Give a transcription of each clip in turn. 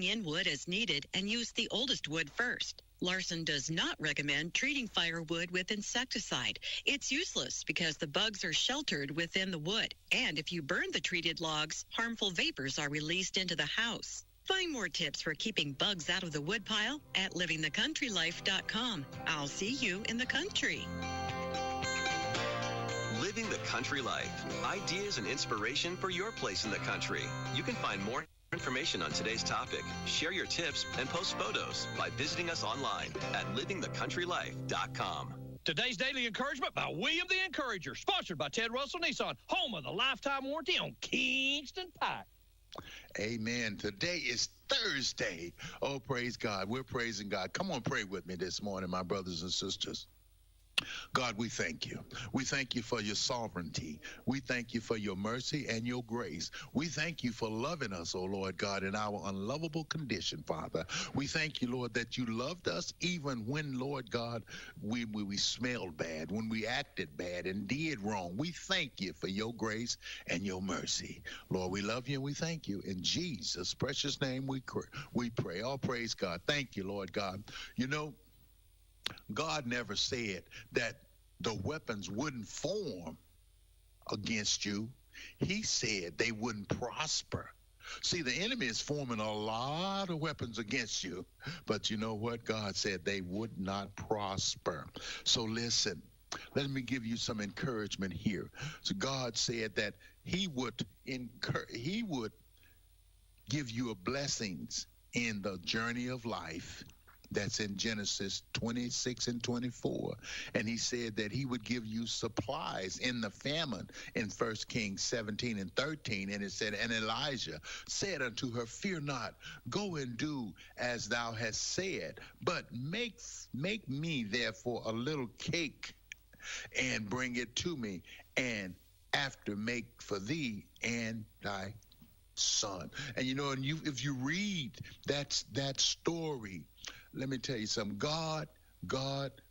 in wood as needed and use the oldest wood first. Larson does not recommend treating firewood with insecticide. It's useless because the bugs are sheltered within the wood, and if you burn the treated logs, harmful vapors are released into the house. Find more tips for keeping bugs out of the woodpile at livingthecountrylife.com. I'll see you in the country. Living the Country Life. Ideas and inspiration for your place in the country. You can find more information on today's topic, share your tips, and post photos by visiting us online at livingthecountrylife.com. Today's Daily Encouragement by William the Encourager, sponsored by Ted Russell Nissan, home of the lifetime warranty on Kingston Pike. Amen. Today is Thursday. Oh, praise God. We're praising God. Come on, pray with me this morning, my brothers and sisters. God, we thank you. We thank you for your sovereignty. We thank you for your mercy and your grace. We thank you for loving us, oh Lord God, in our unlovable condition, Father. We thank you, Lord, that you loved us even when, Lord God, we smelled bad, when we acted bad and did wrong. We thank you for your grace and your mercy. Lord, we love you and we thank you. In Jesus' precious name we pray. Oh, praise God. Thank you, Lord God. You know, God never said that the weapons wouldn't form against you. He said they wouldn't prosper. See, the enemy is forming a lot of weapons against you, but you know what? God said they would not prosper. So listen, let me give you some encouragement here. So God said that he would give you blessings in the journey of life. That's in Genesis 26 and 24. And he said that he would give you supplies in the famine in 1 Kings 17 and 13. And it said, and Elijah said unto her, fear not, go and do as thou hast said, but make me therefore a little cake and bring it to me, and after make for thee and thy son. And you know, and if you read that story, let me tell you something. God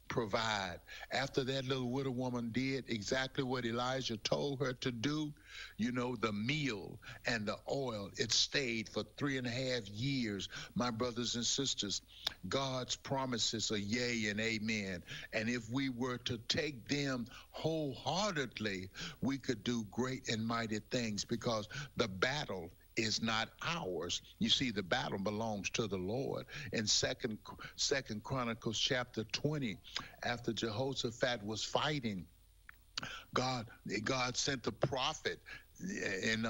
provide. After that little widow woman did exactly what Elijah told her to do, you know, the meal and the oil, it stayed for 3.5 years. My brothers and sisters, God's promises are yea and amen. And if we were to take them wholeheartedly, we could do great and mighty things, because the battle is not ours. You see, the battle belongs to the Lord. In Second Chronicles chapter 20, after Jehoshaphat was fighting, God sent the prophet in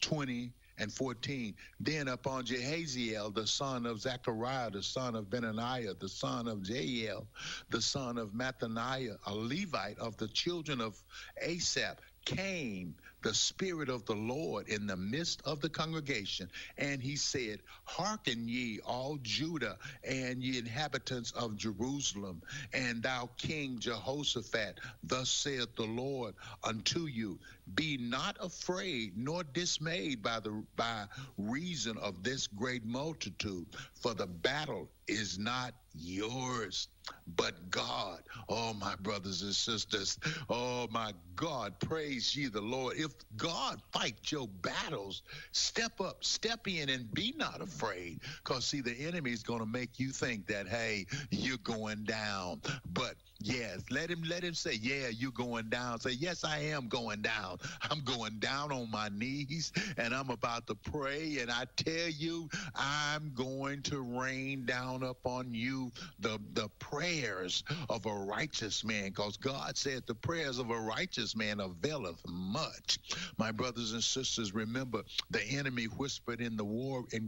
20 and 14. Then upon Jehaziel, the son of Zechariah, the son of Benaniah, the son of Jael, the son of Mattaniah, a Levite of the children of Asaph, came the Spirit of the Lord in the midst of the congregation, and he said, hearken ye, all Judah, and ye inhabitants of Jerusalem, and thou King Jehoshaphat, thus saith the Lord unto you, be not afraid nor dismayed by reason of this great multitude, for the battle is not yours, but God. Oh, my brothers and sisters. Oh, my God. Praise ye the Lord. If God fight your battles, step up, step in, and be not afraid. Because, see, the enemy is going to make you think that, hey, you're going down. But, yes, let him say, yeah, you're going down. Say, yes, I am going down. I'm going down on my knees, and I'm about to pray. And I tell you, I'm going to rain down upon you the prayers of a righteous man, because God said the prayers of a righteous man availeth much. My brothers and sisters, remember, the enemy whispered in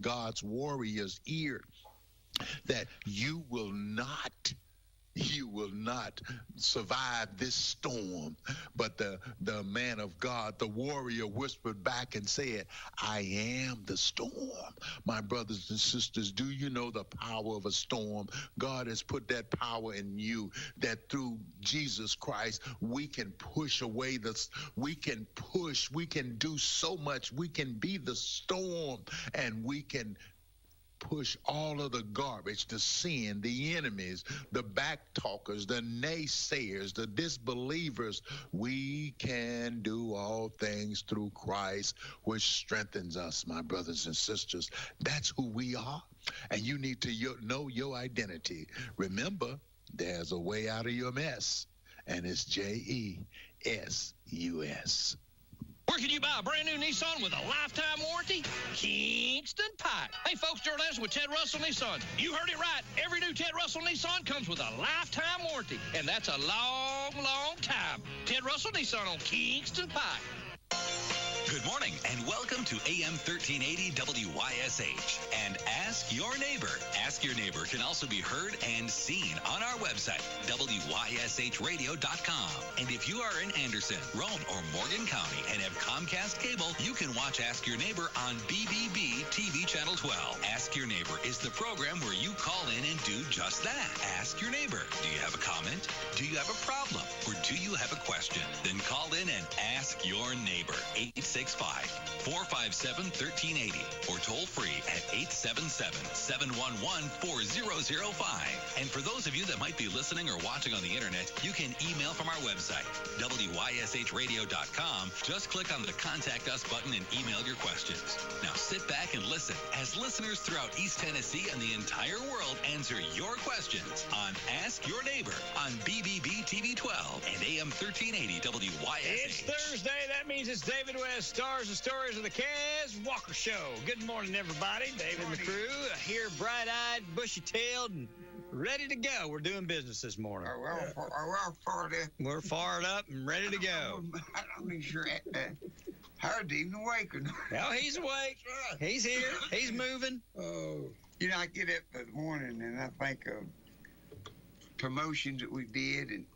God's warrior's ear that you will not survive this storm. But the man of God, the warrior, whispered back and said, I am the storm. My brothers and sisters, do you know the power of a storm? God has put that power in you, that through Jesus Christ, we can push away we can do so much. We can be the storm, and we can push all of the garbage, the sin, the enemies, the backtalkers, the naysayers, the disbelievers. We can do all things through Christ, which strengthens us, my brothers and sisters. That's who we are. And you need to know your identity. Remember, there's a way out of your mess, and it's JESUS. Where can you buy a brand new Nissan with a lifetime warranty? Kingston Pike. Hey, folks, Gerald Anderson with Ted Russell Nissan. You heard it right. Every new Ted Russell Nissan comes with a lifetime warranty, and that's a long, long time. Ted Russell Nissan on Kingston Pike. Good morning and welcome to AM 1380 WYSH and Ask Your Neighbor. Ask Your Neighbor can also be heard and seen on our website, WYSHradio.com. And if you are in Anderson, Roane, or Morgan County and have Comcast cable, you can watch Ask Your Neighbor on BBB TV Channel 12. Ask Your Neighbor is the program where you call in and do just that. Ask Your Neighbor. Do you have a comment? Do you have a problem? Or do you have a question? Then call in and ask your neighbor. 865-457-1380 or toll free at 877-711-4005. And for those of you that might be listening or watching on the internet, you can email from our website, WYSHradio.com. Just click on the Contact Us button and email your questions. Now sit back and listen as listeners throughout East Tennessee and the entire world answer your questions on Ask Your Neighbor on BBB TV 12 and AM 1380 WYSH. It's Thursday. That means it's David West, Stars and Stories of the Kaz Walker Show. Good morning, everybody. David and the crew here, bright-eyed, bushy-tailed, and ready to go. We're doing business this morning. We're fired up and ready to go. I'm not sure Howard's even awake or not. Oh, he's awake. He's here. He's moving. Oh, I get up in the morning and I think of promotions that we did and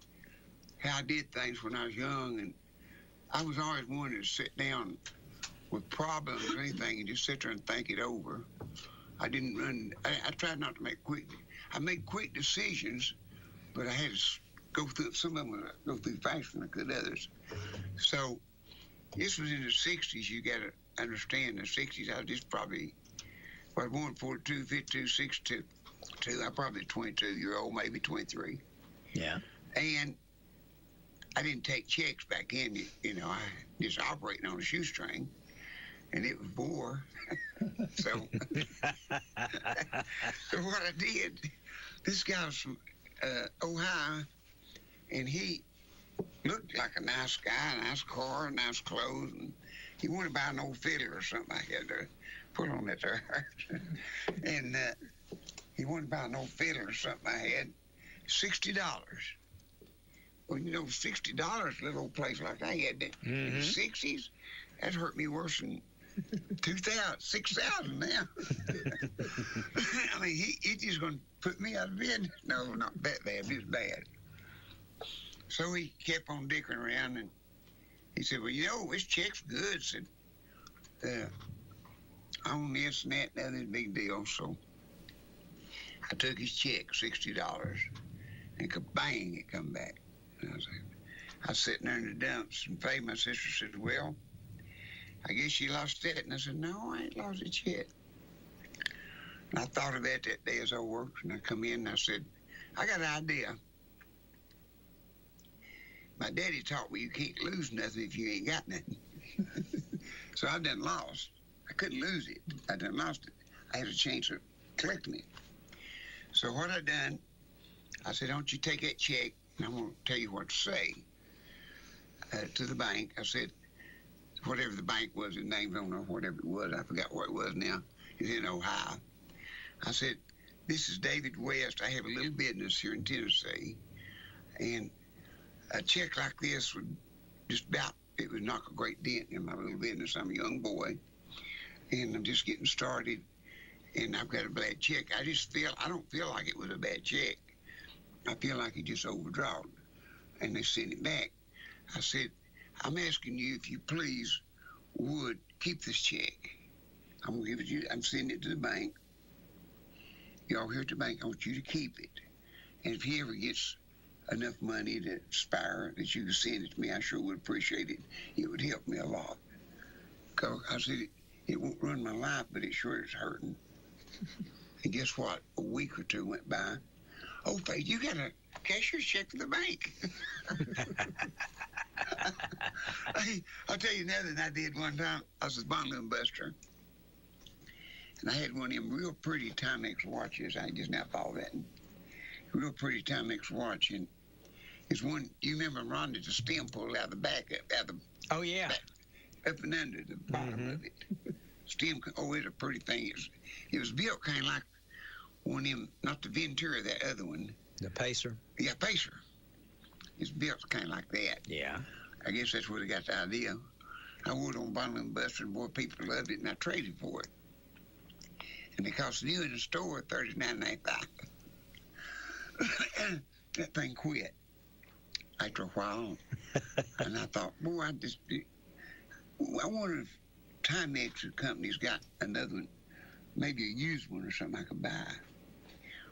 how I did things when I was young, and I was always wanting to sit down with problems or anything and just sit there and think it over. I didn't run. I tried not to make quick. I made quick decisions, but I had to go through some of them. Go through faster than I could others. So this was in the '60s. You got to understand the '60s. I was just probably, I was born 42, 52, 62. I probably 22-year-old, maybe 23. Yeah. And I didn't take checks back in. I just operating on a shoestring, and it was bore. So what I did, this guy was from Ohio, and he looked like a nice guy, a nice car, nice clothes, and he wanted to buy an old fiddle or something I had to put on that there. And he wanted to buy an old fiddle or something I had, $60. Well, $60 a little old place like I had in the '60s, that hurt me worse than 6,000 now. I mean, he's just going to put me out of business. No, not that bad, just bad. So he kept on dicking around, and he said, well, this check's good. I said, I own this and that, and that's a big deal. So I took his check, $60, and kabang, it come back. And I was sitting there in the dumps, and Faye, my sister, said, well, I guess you lost it. And I said, no, I ain't lost it yet. And I thought of that day as I worked, and I come in and I said, I got an idea. My daddy taught me you can't lose nothing if you ain't got nothing. So I done lost. I couldn't lose it. I done lost it. I had a chance of collecting it. So what I done, I said, don't you take that check, and I'm going to tell you what to say to the bank. I said, whatever the bank was, the name, I don't know, whatever it was. I forgot what it was now. It's in Ohio. I said, this is David West. I have a little business here in Tennessee. And a check like this would it would knock a great dent in my little business. I'm a young boy, and I'm just getting started, and I've got a bad check. I don't feel like it was a bad check. I feel like it just overdrawn, and they sent it back. I said, I'm asking you if you please would keep this check. I'm going to give it to you. I'm sending it to the bank. Y'all here at the bank, I want you to keep it. And if he ever gets enough money to spare that you can send it to me, I sure would appreciate it. It would help me a lot. Cause I said, it won't run my life, but it sure is hurting. guess what? A week or two went by. Oh, Faith, you got a cashier's check for the bank. I'll tell you another thing I did one time. I was a bundling buster. And I had one of them real pretty Timex watches. I just now thought of that. Real pretty Timex watch. And it's one, you remember, Ron, the stem pulled out the back, out the Oh, yeah. back, up and under the bottom of it. Stem, oh, it's a pretty thing. It was built kind of like one of them, not the Ventura, that other one. The Pacer. Yeah, Pacer. It's built kind of like that. Yeah. I guess that's where they got the idea. I wore it on Bundling Buster, and boy, people loved it, and I traded for it. And it cost new in the store $39.95. And that thing quit after a while. And I thought, boy, I wonder if Timex company's got another one, maybe a used one or something I could buy.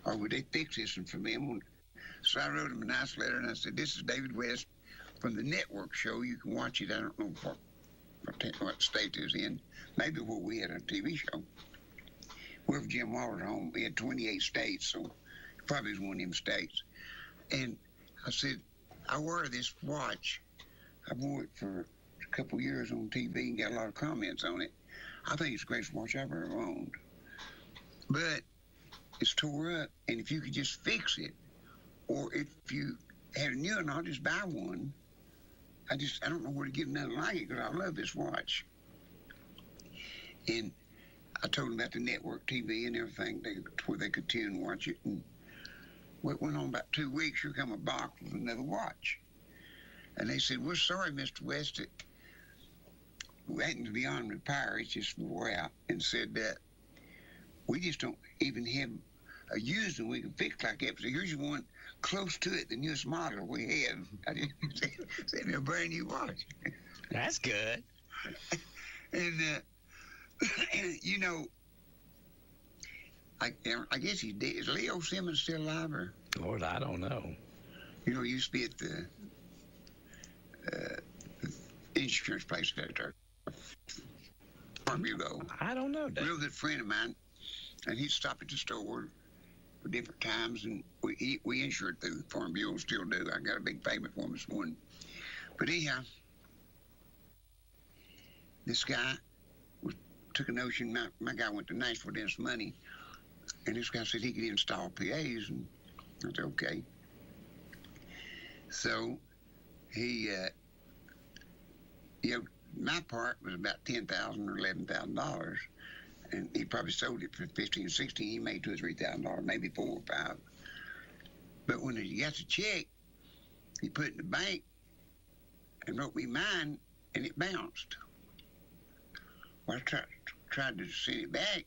Or would they fix this one for me? So I wrote him a nice letter, and I said, this is David WYSH from the network show. You can watch it. I don't know what state it was in. Maybe where we had a TV show. Wherever Jim Waller's home, we had 28 states, so it probably was one of them states. And I said, I wear this watch. I wore it for a couple years on TV and got a lot of comments on it. I think it's the greatest watch I've ever owned. But it's tore up, and if you could just fix it, or if you had a new one, I'll just buy one. I don't know where to get another like it, because I love this watch. And I told them about the network TV and everything, where they could tune and watch it. And it went on about 2 weeks. Here come a box with another watch. And they said, we're sorry, Mr. West, that we hadn't beyond repair. It's just wore out. And said that we just don't even have a used one we can fix like that. So here's one close to it, the newest model we had. I just sent me a brand new watch. That's good. And you know, I guess he's dead. Is Leo Simmons still alive? Or? Lord, I don't know. You know, he used to be at the insurance place there. Farm Bureau. I don't know, Dave. Real good friend of mine. And he'd stop at the store for different times, and we insured through the Farm Bureau, still do. I got a big payment for him this morning. But anyhow, this guy took a notion. My guy went to Nashville to get some money, and this guy said he could install PAs, and I said, okay. So he, my part was about $10,000 or $11,000. And he probably sold it for $15,000 or $16,000. He made $2,000 or $3,000, maybe $4,000 or $5,000. But when he got the check, he put it in the bank and wrote me mine, and it bounced. Well, I tried to send it back.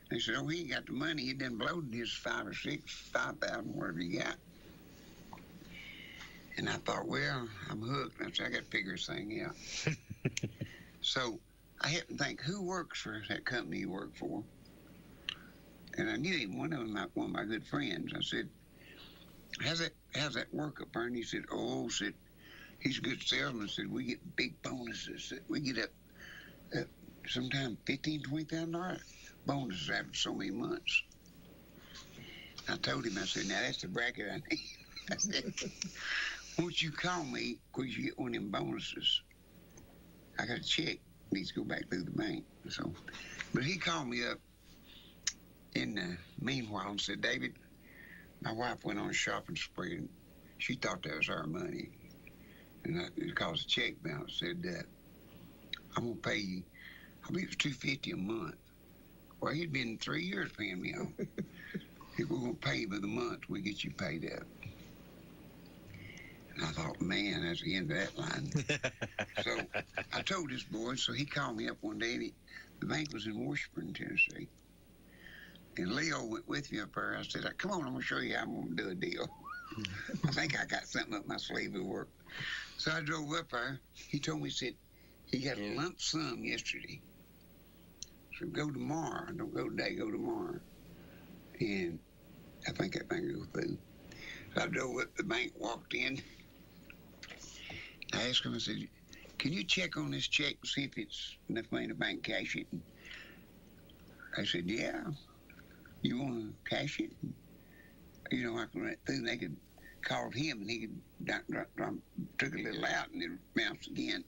They said, oh, he ain't got the money. He done blowed his $5,000, whatever he got. And I thought, well, I'm hooked. I said, I got to figure this thing out. So I happened to think, who works for that company you work for? And I knew him, one of my good friends. I said, how's that work up there? And he said, he's a good salesman. Said, we get big bonuses. We get up sometimes $15,000, $20,000 bonuses after so many months. I told him, I said, now that's the bracket I need. I said, won't you call me because you get one of them bonuses? I got a check. Needs to go back through the bank. So, but he called me up in the meanwhile and said, David, my wife went on a shopping spree and she thought that was our money. And it caused a check bounce. Said, I'm going to pay you, I believe it was $250 a month. Well, he'd been 3 years paying me off. We're going to pay you by the month. We get you paid up. And I thought, man, that's the end of that line. So I told this boy, so he called me up one day, and the bank was in Washburn, Tennessee. And Leo went with me up there. I said, come on, I'm going to show you how I'm going to do a deal. I think I got something up my sleeve at work. So I drove up there. He told me, he said, he got a lump sum yesterday. So go tomorrow. Don't go today, go tomorrow. And I think that thing will go through. So I drove up to the bank, walked in. I asked him, I said, can you check on this check and see if it's enough money to bank cash it? And I said, yeah. you want to cash it? You know, I went through and they could call him and he could took a little out and it bounced again.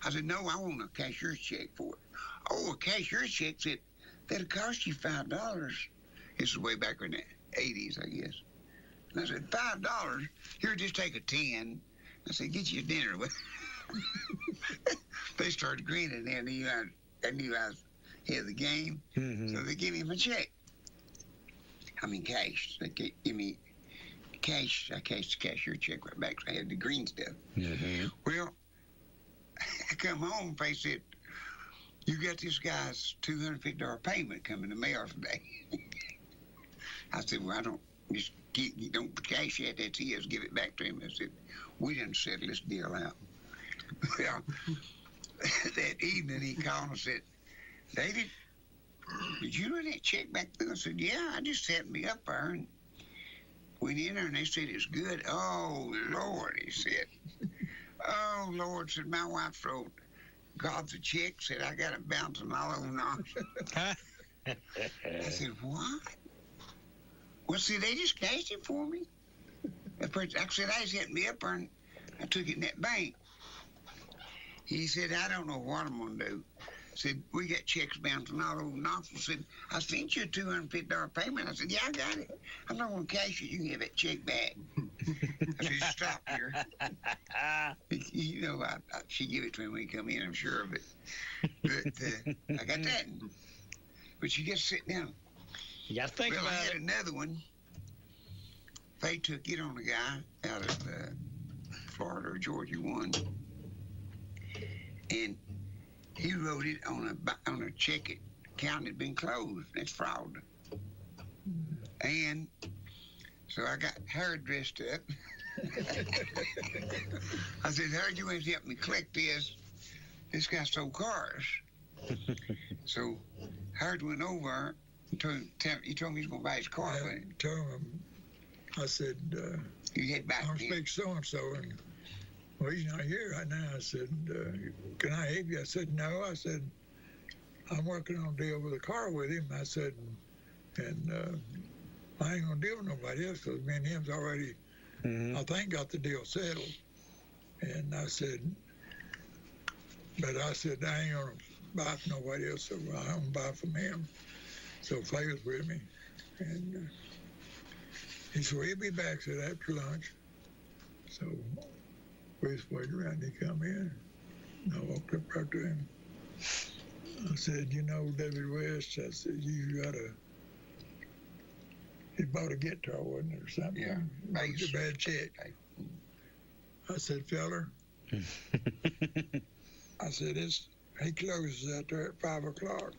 I said, no, I want a cashier's check for it. Oh, a cashier's check said, that'll cost you $5. This is way back in the 80s, I guess. And I said, $5? Here, just take a 10. I said, get you a dinner. They started grinning and I knew I was ahead of the game. Mm-hmm. So they gave me my check. I mean, cash. They give me cash. I cashed the cashier check right back, so I had the green stuff. Mm-hmm. Well, I come home, they said, you got this guy's $250 payment coming in the mail today. I said, well, I don't cash it. That's his. Give it back to him. I said, we didn't settle this deal out. Well, that evening he called and said, David, did you run that check back through? I said, yeah, I just set me up there and went in there and they said it's good. Oh, Lord, he said. Oh, Lord, said my wife wrote God's a check, said I got it bouncing all over now. I said, what? Well, see, they just cashed it for me. I said, I set me up there and I took it in that bank. He said, I don't know what I'm going to do. Said, we got checks bouncing all over Knoxville. Said, I sent you a $250 payment. I said, yeah, I got it. I'm not going to cash it. You can have that check back. I said, stop here. You know, she give it to him when he come in, I'm sure. But I got that. But you just sit down. You got to think about it. I had another one. They took it on a guy out of Florida or Georgia, one. And he wrote it on a check account that had been closed. That's fraud. And so I got her dressed up. I said, Howard, you went to help me collect this. This guy stole cars. So Howard went over and he told me he was going to buy his car. I told him, I said, you head back I'll speak so-and-so. And well, he's not here right now. I said, can I help you? I said, no. I said, I'm working on a deal with a car with him. I said, and I ain't going to deal with nobody else because me and him's already, I think, got the deal settled. And I said, but I said, I ain't going to buy from nobody else, so I'm going to buy from him. So Clay was with me. And he said, well, he'll be back, said, after lunch. So we just waited around, he come in, and I walked up right to him. I said, you know, David WYSH, I said, he bought a guitar, wasn't it, or something? Yeah. It was a bad check. I said, feller, I said, he closes out there at 5 o'clock.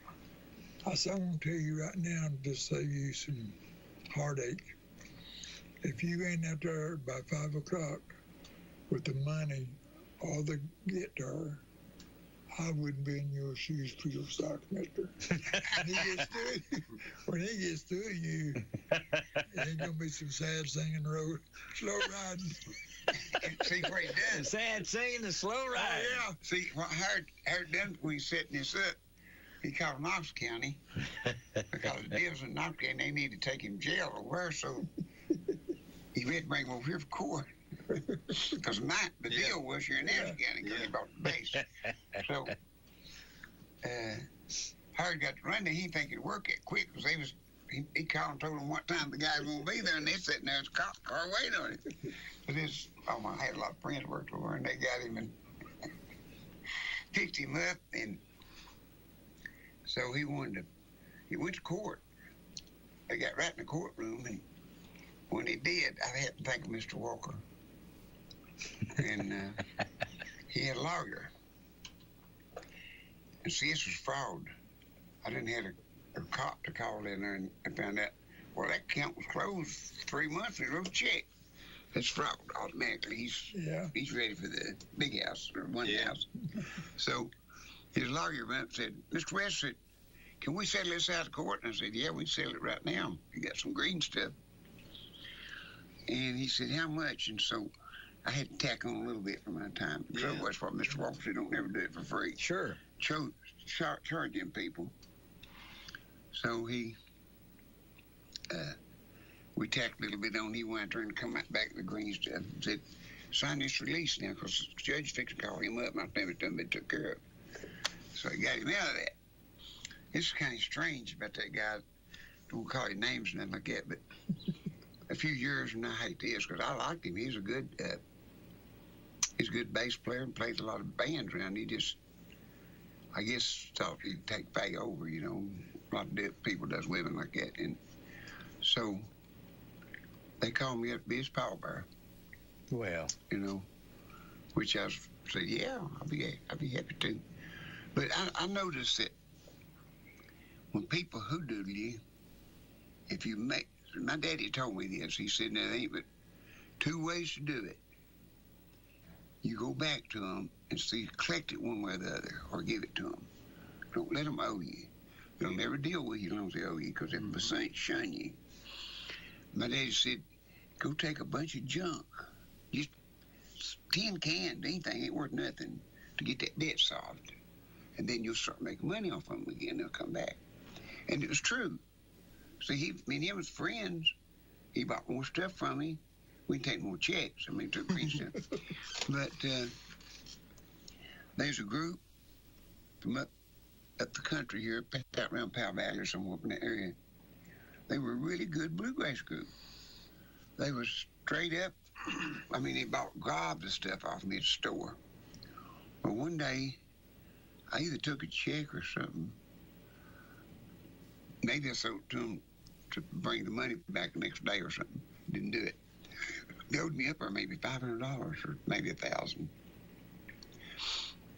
I said, I'm going to tell you right now, just save you some heartache. If you ain't out there by 5 o'clock, with the money or the guitar, I wouldn't be in your shoes for your socks, mister. When he gets to you, ain't going to be some sad singing road, slow riding. See what he does. Sad singing and slow riding. Oh, yeah. See, what Howard done when he's setting this up, he called Knox County because the deals in Knox County, they need to take him to jail or where, so he had to bring him over here for court. Because the deal was you're in Nassau County because he bought the base. So Howard got to run there. He didn't think it'd work that quick because he called and told him what time the guy was going to be there, and they're sitting there in his car waiting on him. But I had a lot of friends worked over, and they got him and picked him up, and so he went to court. They got right in the courtroom, and when he did, I had to think of Mr. Walker. And he had a lawyer. And see, this was fraud. I didn't have a cop to call in there and found out, well, that account was closed 3 months and he wrote a check. That's fraud automatically. He's ready for the big house or one house. So his lawyer went and said, Mr. West said, can we settle this out of court? And I said, yeah, we can settle it right now. You got some green stuff. And he said, how much? And so I had to tack on a little bit for my time. The trouble was what Mr. Walker said, don't never do it for free. Sure. Charge them people. So he we tacked a little bit on. He went and come back to the green stuff and said, sign this release now, because the judge fixed to call him up, and I think it's done been took care of. So I got him out of that. It's kind of strange about that guy. Don't call him names and nothing like that, but a few years, and I hate this, because I liked him. He's a good bass player and plays a lot of bands around. He just, I guess, thought he'd take Faye over, you know. A lot of people does women like that. And so they called me up to be his pallbearer. Well, you know, which I said, yeah, I'll be happy to. But I noticed that when people hoodoo you, if you make, my daddy told me this, he said, there ain't but two ways to do it. You go back to them and see, collect it one way or the other, or give it to them. Don't let them owe you. They'll never deal with you as long as they owe you, because they'll shun you. My daddy said, go take a bunch of junk, just tin cans, anything ain't worth nothing, to get that debt solved. And then you'll start making money off them again, they'll come back. And it was true. See, me and him was friends. He bought more stuff from me. We can take more checks. I mean, took free stuff. But there's a group from up the country here, out around Powell Valley or somewhere up in that area. They were a really good bluegrass group. They was straight up, I mean, they bought gobs of stuff off me at the store. But one day, I either took a check or something. Maybe I sold it to them to bring the money back the next day or something. Didn't do it. They owed me up there maybe $500 or maybe $1,000.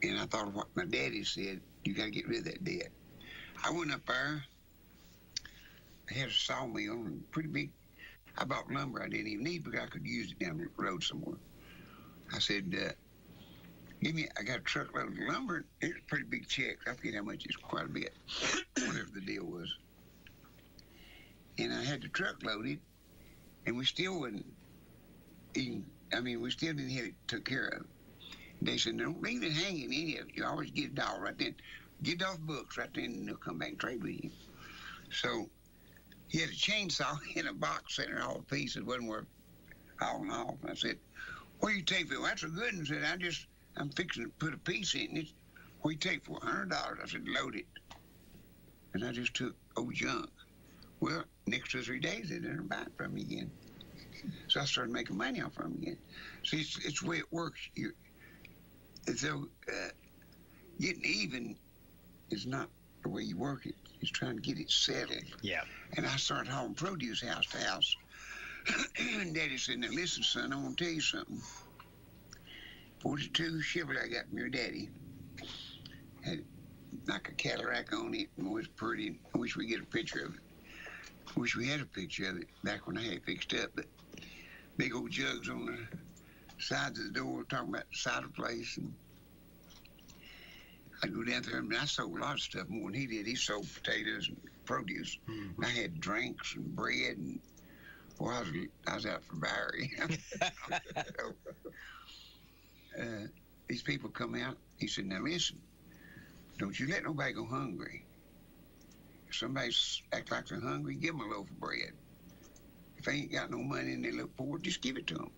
And I thought of what my daddy said, you got to get rid of that debt. I went up there. I had a sawmill and pretty big. I bought lumber I didn't even need because I could use it down the road somewhere. I said, I got a truckload of lumber. It was a pretty big check. I forget how much, it's quite a bit, whatever the deal was. And I had the truck loaded, and we still wouldn't even, we still didn't have it took care of. And they said, don't leave it hanging any of it. You always get it all right then. Get off books right then, and they'll come back and trade with you. So he had a chainsaw in a box sitting there, all the pieces, wasn't worth all in all. And I said, what do you take for it? Well, that's a good one. I said, I'm fixing to put a piece in it. What do you take for $100? I said, load it. And I just took old junk. Well, next 2 or 3 days, they didn't buy it from me again. So I started making money off from them again. See, it's the way it works. Getting even is not the way you work it. It's trying to get it settled. Yeah. And I started hauling produce house to house. And Daddy said, now listen, son, I want to tell you something. 42 Chevrolet I got from your daddy had like a Cadillac on it, and it was pretty. I wish we get a picture of it. I wish we had a picture of it back when I had it fixed up, but big old jugs on the sides of the door, talking about the side of the place. And I'd go down there, and I sold a lot of stuff more than he did. He sold potatoes and produce. Mm-hmm. I had drinks and bread, and I was out for Barry. These people come out. He said, now listen, don't you let nobody go hungry. If somebody act like they're hungry, give them a loaf of bread. If they ain't got no money and they look poor, just give it to them.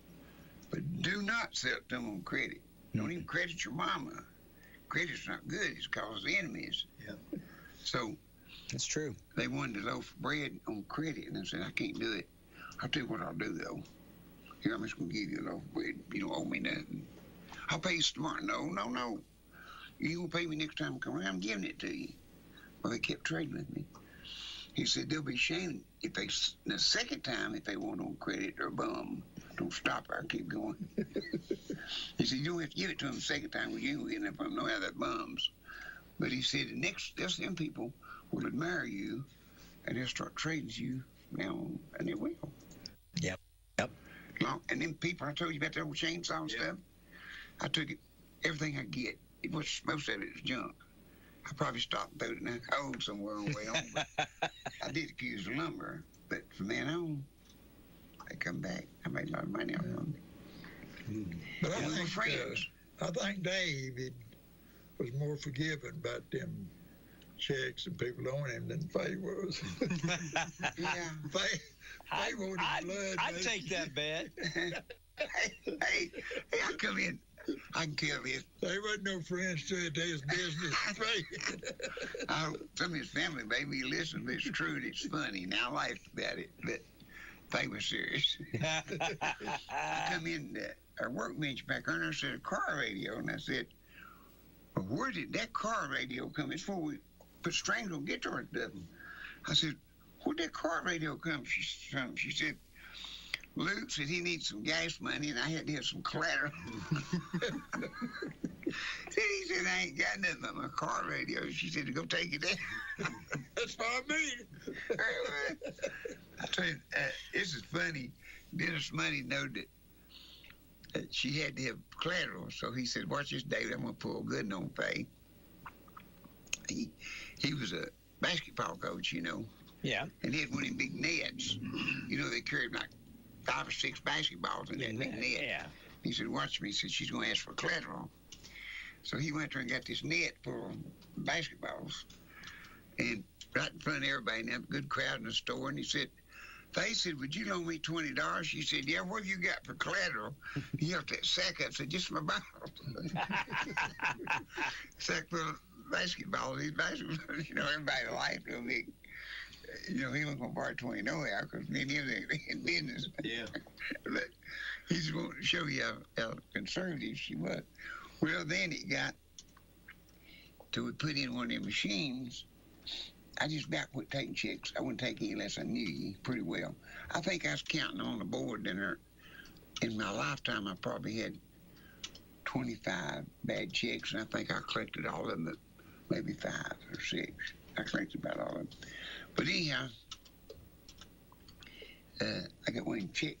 But do not sell it to them on credit. Don't even credit your mama. Credit's not good. It's causes enemies. Yeah. So that's true. They wanted a loaf of bread on credit, and I said, I can't do it. I'll tell you what I'll do, though. Here, I'm just going to give you a loaf of bread. You don't owe me nothing. I'll pay you tomorrow. No. You will pay me next time I come around. I'm giving it to you. Well, they kept trading with me. He said, they'll be ashamed if the second time, if they want on credit or bum, don't stop her, keep going. He said, you don't have to give it to them the second time because you ain't getting it from no other bums. But he said, there's them people will admire you and they'll start trading you now, and they will. Yep. And then people, I told you about the old chainsaw and stuff. I took it, everything I get. Most of it is junk. I probably stopped and threw it in a hole somewhere on the way home. But I did accuse the lumber, but from then on, they come back. I made a lot of money off them. But I think Dave was more forgiving about them checks and people owing him than Faye was. Yeah. They wanted blood. I'd take that bet. hey, I come in. I can tell this. They wasn't no friends to it. They was business. Some of his family maybe listen, but it's true and it's funny. Now I laugh about it, but they were serious. I come in our workbench back there, and I said, a car radio. And I said, well, where did that car radio come? It's before we put strings on guitar stuff. I said, where'd that car radio come from? She said, Luke said he needs some gas money, and I had to have some collateral. He said, I ain't got nothing but my car radio. She said, go take it there. That's what I mean. I tell you, this is funny. Dennis Money knowed that she had to have collateral. So he said, watch this, David. I'm going to pull good on Faye. He was a basketball coach, you know. Yeah. And he had one of them big nets. You know, they carried like 5 or 6 basketballs in that big net. Yeah. He said, watch me. He said, she's going to ask for collateral. So he went there and got this net full of basketballs. And right in front of everybody, and a good crowd in the store. And he said, Faye said, would you loan me $20? She said, yeah, what have you got for collateral? He held that sack up, said, just my ball. Sack full of basketballs. These basketballs, you know, everybody laughed real big. You know, he wasn't going to borrow 20 nohow because me and him in business. Yeah. But he just wanted to show you how conservative she was. Well, then it got till we put in one of them machines. I just about quit taking checks. I wouldn't take any unless I knew you pretty well. I think I was counting on the board in my lifetime. I probably had 25 bad checks, and I think I collected all of them, but maybe 5 or 6. I collected about all of them. But anyhow, I got one of them check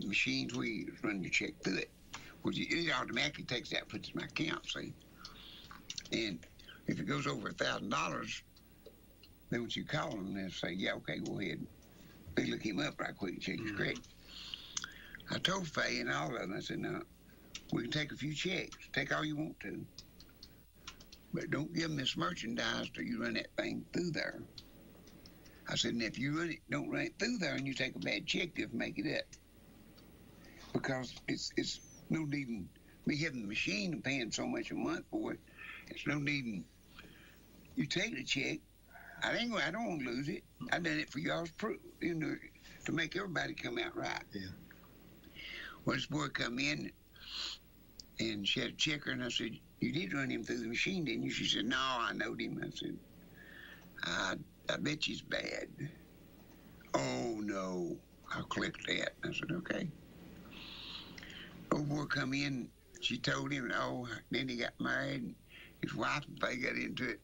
machines where you run your check through it. Which it automatically takes that, puts it in my account, see? And if it goes over $1,000, then once you call them, they'll say, yeah, okay, go ahead. They look him up right quick and check his credit. I told Faye and all of them, I said, no, we can take a few checks. Take all you want to. But don't give them this merchandise till you run that thing through there. I said, and if you don't run it through there and you take a bad check, they'll make it up. Because it's no need in me having the machine and paying so much a month for it. It's no need in you take the check. I don't want to lose it. I done it for y'all's proof, you know, to make everybody come out right. Yeah. Well, this boy come in and she had a checker, and I said, you did run him through the machine, didn't you? She said, no, I knowed him. I said, I bet he's bad. Oh, no, I'll collect that. I said, okay. Old boy come in, she told him, then he got married, and his wife and Faye got into it.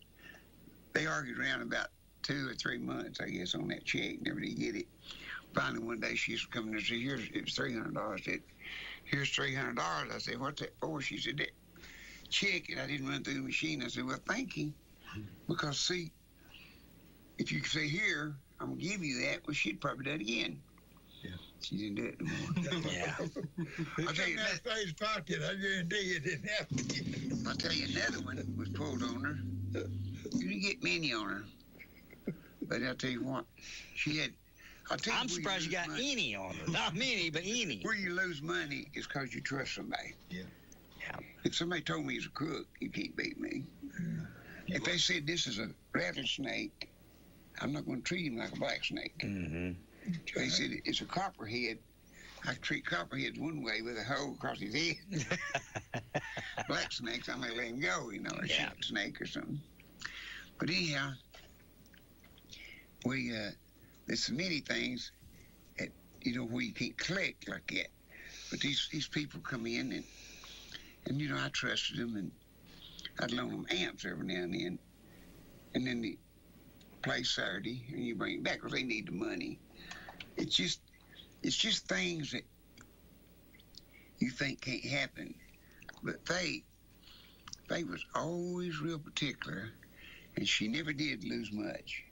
They argued around about 2 or 3 months, I guess, on that check, never did get it. Finally, one day, she was coming and said, it was $300. I said, here's $300. I said, what's that for? She said, that check, and I didn't run through the machine. I said, well, thank you. Because, see, if you say, here, I'm going to give you that, well, she'd probably do it again. Yeah. She didn't do it anymore. Yeah. I'll tell you that Faye's pocket, I guarantee it didn't happen. I'll tell you another one was pulled on her. You didn't get many on her. But I'll tell you what, she had... I'm surprised you got any on her. Not many, but any. Where you lose money is because you trust somebody. Yeah. Yeah. If somebody told me he's a crook, you can't beat me. Yeah. If they said this is a rattlesnake, I'm not going to treat him like a black snake. Mm-hmm. They said it's a copperhead. I treat copperheads one way with a hole across his head. Black snakes, I may let him go, you know, a sheep snake or something. But anyhow, there's so many things that, you know, where you can't collect like that. But these people come in and you know, I trusted them, and I'd loan them amps every now and then. And then they play Saturday, and you bring it back because they need the money. It's just things that you think can't happen. But Faye was always real particular, and she never did lose much.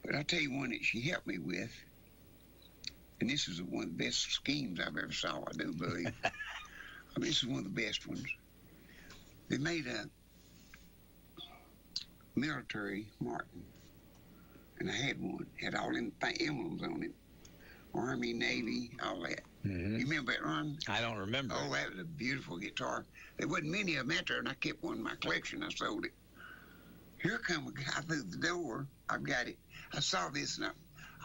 But I'll tell you one that she helped me with, and this is one of the best schemes I've ever saw, I do believe. This is one of the best ones. They made a military Martin and I had one. Had all them emblems on it. Army, Navy, all that. Mm-hmm. You remember that, Ron? I don't remember. Oh, that was a beautiful guitar. There wasn't many of them out there, and I kept one in my collection. I sold it. Here come a guy through the door. I've got it. I saw this in the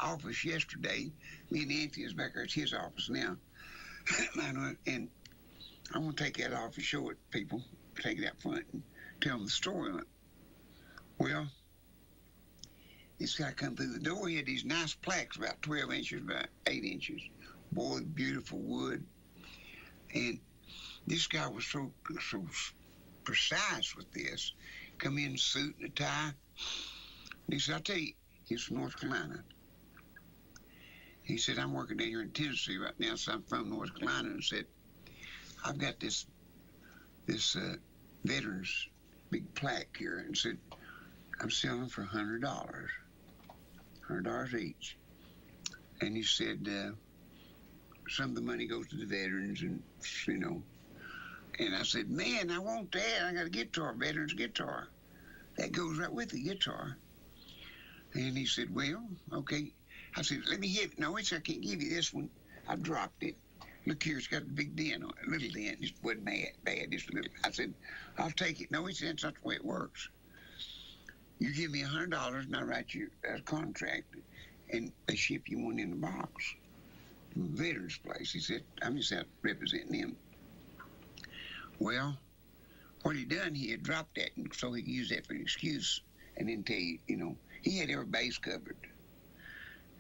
office yesterday. Me and Anthony is back there at his office now. And I want to take that off and show it to people. Take it out front and tell them the story on it. Well, this guy come through the door. He had these nice plaques, about 12 inches, about 8 inches. Boy, beautiful wood. And this guy was so precise with this. Come in, suit and a tie. And he said, I'll tell you, he's from North Carolina. He said, I'm working down here in Tennessee right now, so I'm from North Carolina. And said, I've got this veterans big plaque here. And said, I'm selling for $100. $100 each. And he said, some of the money goes to the veterans, and, you know. And I said, man, I want that. I got a guitar, veterans guitar. That goes right with the guitar. And he said, well, okay. I said, let me hit it. No, I can't give you this one. I dropped it. Look here, it's got a big dent on it, a little dent. Just wasn't bad, just a little. I said, I'll take it. No, he said, that's not the way it works. You give me $100 and I write you a contract, and they ship you one in the box from the veterans place. He said, I'm just out representing him. Well, what he done, he had dropped that, and so he could use that for an excuse, and then tell you, you know, he had every base covered.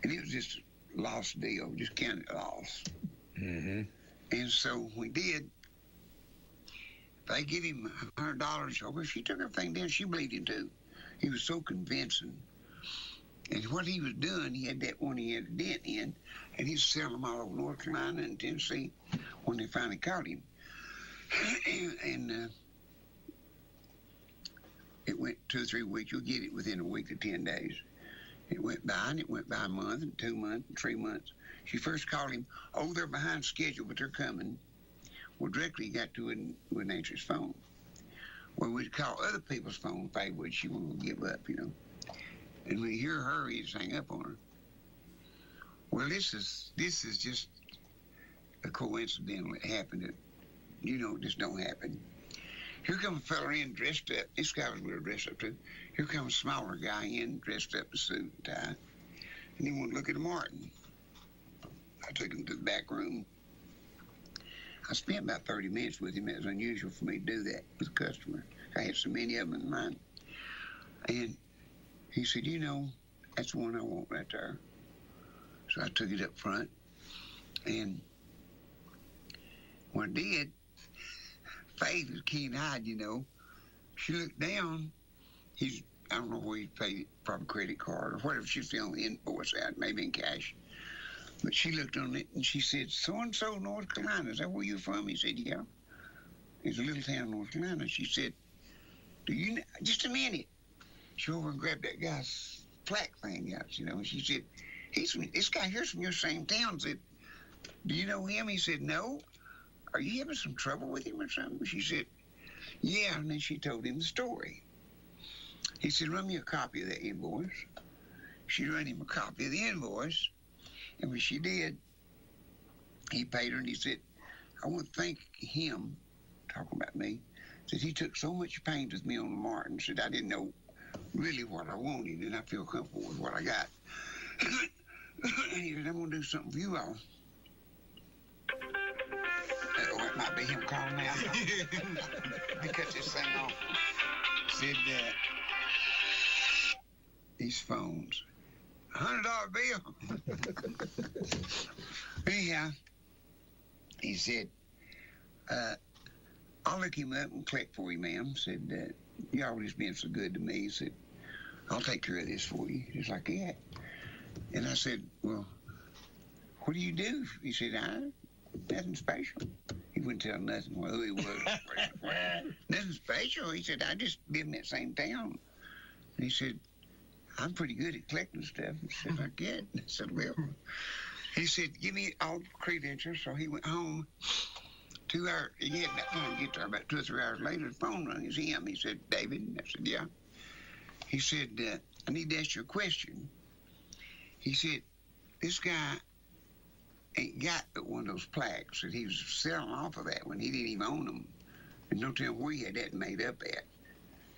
And it was just a lost deal, just counted loss. Mm-hmm. And so we did. They give him $100 over. She took everything down. She believed him too. He was so convincing. And what he was doing, he had that one he had a dent in, and he's selling them all over North Carolina and Tennessee when they finally caught him. And it went 2 or 3 weeks. You'll get it within a week to 10 days. It went by, and it went by a month, and 2 months, and 3 months. She first called him, oh, they're behind schedule, but they're coming. Well, directly he got to it and wouldn't answer his phone. Well, we'd call other people's phone if they would. She wouldn't give up, you know. And when you hear her, he just hang up on her. Well, this is just a coincidental. It happened. That, you know, it just don't happen. Here comes a fella in dressed up. This guy was really dressed up too. Here comes a smaller guy in dressed up in a suit and tie. And he wanted to look at a Martin. I took him to the back room. I spent about 30 minutes with him. It was unusual for me to do that with a customer. I had so many of them in mind. And he said, you know, that's the one I want right there. So I took it up front. And when I did, Faith was keen-eyed, you know. She looked down. I don't know where he paid it, probably credit card or whatever. She was filling the invoice out, maybe in cash. But she looked on it and she said, so-and-so, North Carolina. Is that where you're from? He said, yeah. It's a little town in North Carolina. She said, do you know, just a minute. She over and grabbed that guy's plaque thing out, you know. And she said, this guy here's from your same town. Said, do you know him? He said, no. Are you having some trouble with him or something? She said, yeah. And then she told him the story. He said, run me a copy of that invoice. She ran him a copy of the invoice. And when she did, he paid her, and he said, I want to thank him, talking about me, that he took so much pains with me on the Martin. Said, I didn't know really what I wanted, and I feel comfortable with what I got. And he said, I'm going to do something for you all. Oh, it might be him calling now. Let me cut this thing off. Said, these phones. $100 bill. Anyhow, he said, I'll look him up and collect for you, ma'am. Said, you always been so good to me. He said, I'll take care of this for you. Just like that. And I said, well, what do you do? He said, nothing special. He wouldn't tell nothing who he was. Nothing special. He said, I just live in that same town. And he said, I'm pretty good at collecting stuff. He said, I get. I said, well. He said, give me all the credentials. So he went home. 2 hours. He had that phone guitar. About 2 or 3 hours later, the phone rang. It's him. He said, David. I said, yeah. He said, I need to ask you a question. He said, this guy ain't got but one of those plaques, and he was selling off of that when he didn't even own them. And no telling where he had that made up at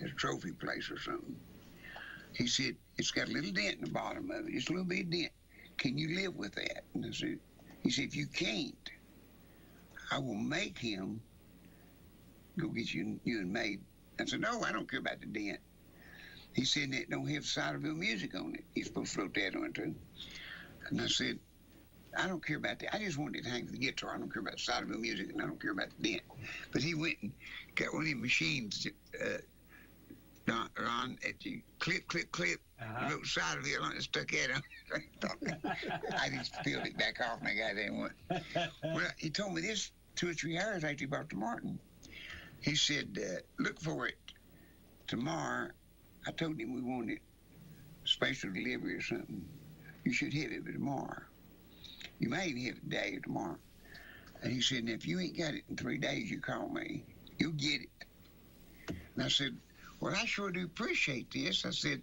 a trophy place or something. He said, it's got a little dent in the bottom of it, just a little bit of dent. Can you live with that? And I said, he said, if you can't, I will make him go get you and made. I said, no, I don't care about the dent. He said, it don't have Ciderville music on it. You're supposed to throw that on it too. And I said, I don't care about that. I just wanted to hang the guitar. I don't care about Ciderville music, and I don't care about the dent. But he went and got one of these machines, Ron, that you clip, Uh-huh. wrote Ciderville on it, stuck it on. I just peeled it back off, and I got that one. Well, he told me this 2 or 3 hours after he bought the Martin. He said, look for it tomorrow. I told him we wanted special delivery or something. You should have it tomorrow. You may even have it today or tomorrow. And he said, if you ain't got it in 3 days, you call me. You'll get it. And I said, well, I sure do appreciate this. I said,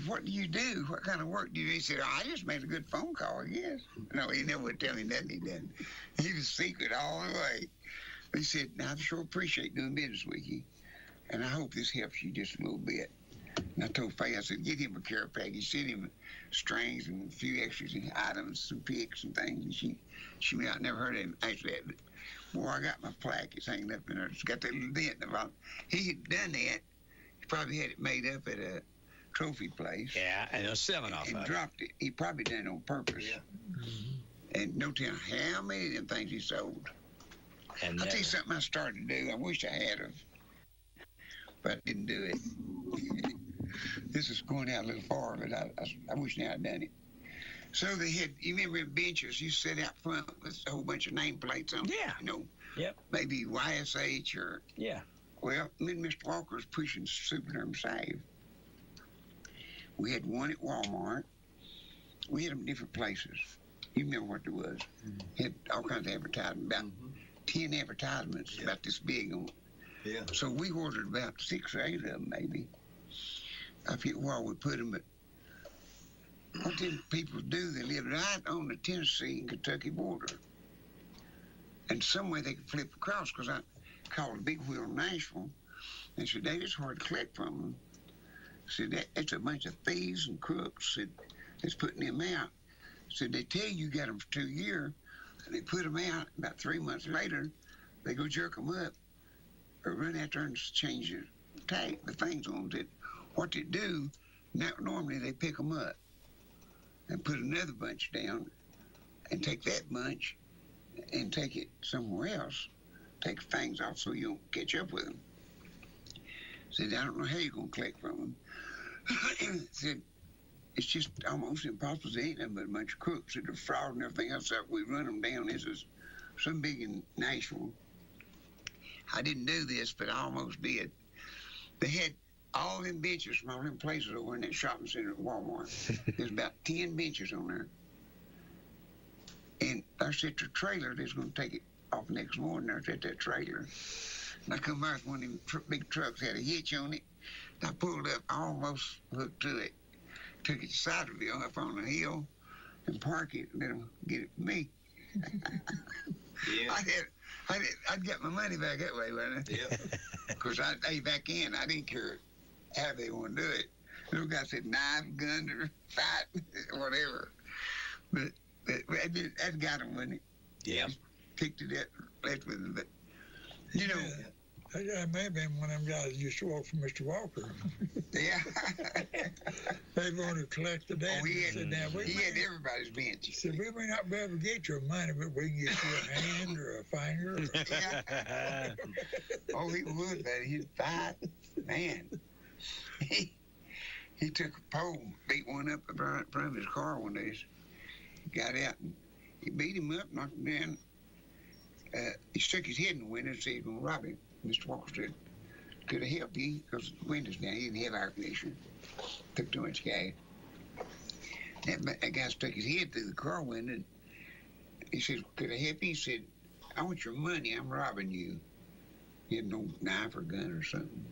what do you do? What kind of work do you do? He said, I just made a good phone call, I guess. No, he never would tell me nothing he done. He was secret all the way. But he said, I sure appreciate doing business with you. And I hope this helps you just a little bit. And I told Faye, I said, get him a care package. Send him strings and a few extras and items, some picks and things. And she went out, never heard of him. Actually, boy, I got my plaque. It's hanging up in there. It's got that little dent in the bottom. He had done that. He probably had it made up at a trophy place. Yeah, and they're selling off of and it. dropped it. He probably done it on purpose. Yeah. Mm-hmm. And no telling how many of them things he sold. And I'll tell you something I started to do. I wish I had of, but I didn't do it. This is going out a little far, but I wish now I'd done it. So they had, you remember benches, you sit out front with a whole bunch of nameplates on it. Yeah. You know, Yep. maybe YSH or, Yeah. well, then Mr. Walker was pushing Superderm Save. We had one at Walmart. We had them different places. You remember what there was. Mm-hmm. Had all kinds of advertising, about 10 advertisements about this big on. Yeah. So we ordered about 6 or 8 of them, maybe. I forget where we put them, but what them people do, they live right on the Tennessee and Kentucky border. And some way they could flip across, because I called a big wheel in Nashville and said, Dave, it's hard to collect from them. Said, that's a bunch of thieves and crooks that's putting them out. Said, they tell you got them for 2 years, and they put them out. About 3 months later, they go jerk them up or run out there and change the things on them. What they do, normally they pick them up and put another bunch down and take that bunch and take it somewhere else. Take things off so you don't catch up with them. Said, I don't know how you're going to collect from them. Said, it's just almost impossible. There ain't nothing but a bunch of crooks that are fraud and everything else. We run them down. This is some big in Nashville. I didn't do this, but I almost did. They had all them benches from all them places over in that shopping center at Walmart. There's about 10 benches on there. And I said to the trailer, they're going to take it off next morning. I was at that trailer. And I come out with one of them big trucks, had a hitch on it. I pulled up, almost hooked to it. Took it to Ciderville up on the hill and park it and let them get it for me. Yeah. I'd get my money back that way, wouldn't I? Yeah. Because I back in, I didn't care how they want to do it. Little guy said knife, gun, or fight, whatever. But that got him, wouldn't it? Yeah. Picked it up, left with him. But, you know. I may have been one of them guys that used to work for Mr. Walker. Yeah. They wanted to collect the damage. Oh, he had everybody's bench. He said, we may not be able to get your money, but we can get you a hand or a finger. Yeah. Oh, he would, buddy. He'd fight. Man. He took a pole, beat one up in front of his car one day. He got out and he beat him up, knocked him down. He stuck his head in the window and said he was going to rob him. Mr. Walker said, could I help you? Because the window's down. He didn't have air conditioning. Took too much gas. That guy stuck his head through the car window. And he said, could I help you? He said, I want your money. I'm robbing you. He had no knife or gun or something.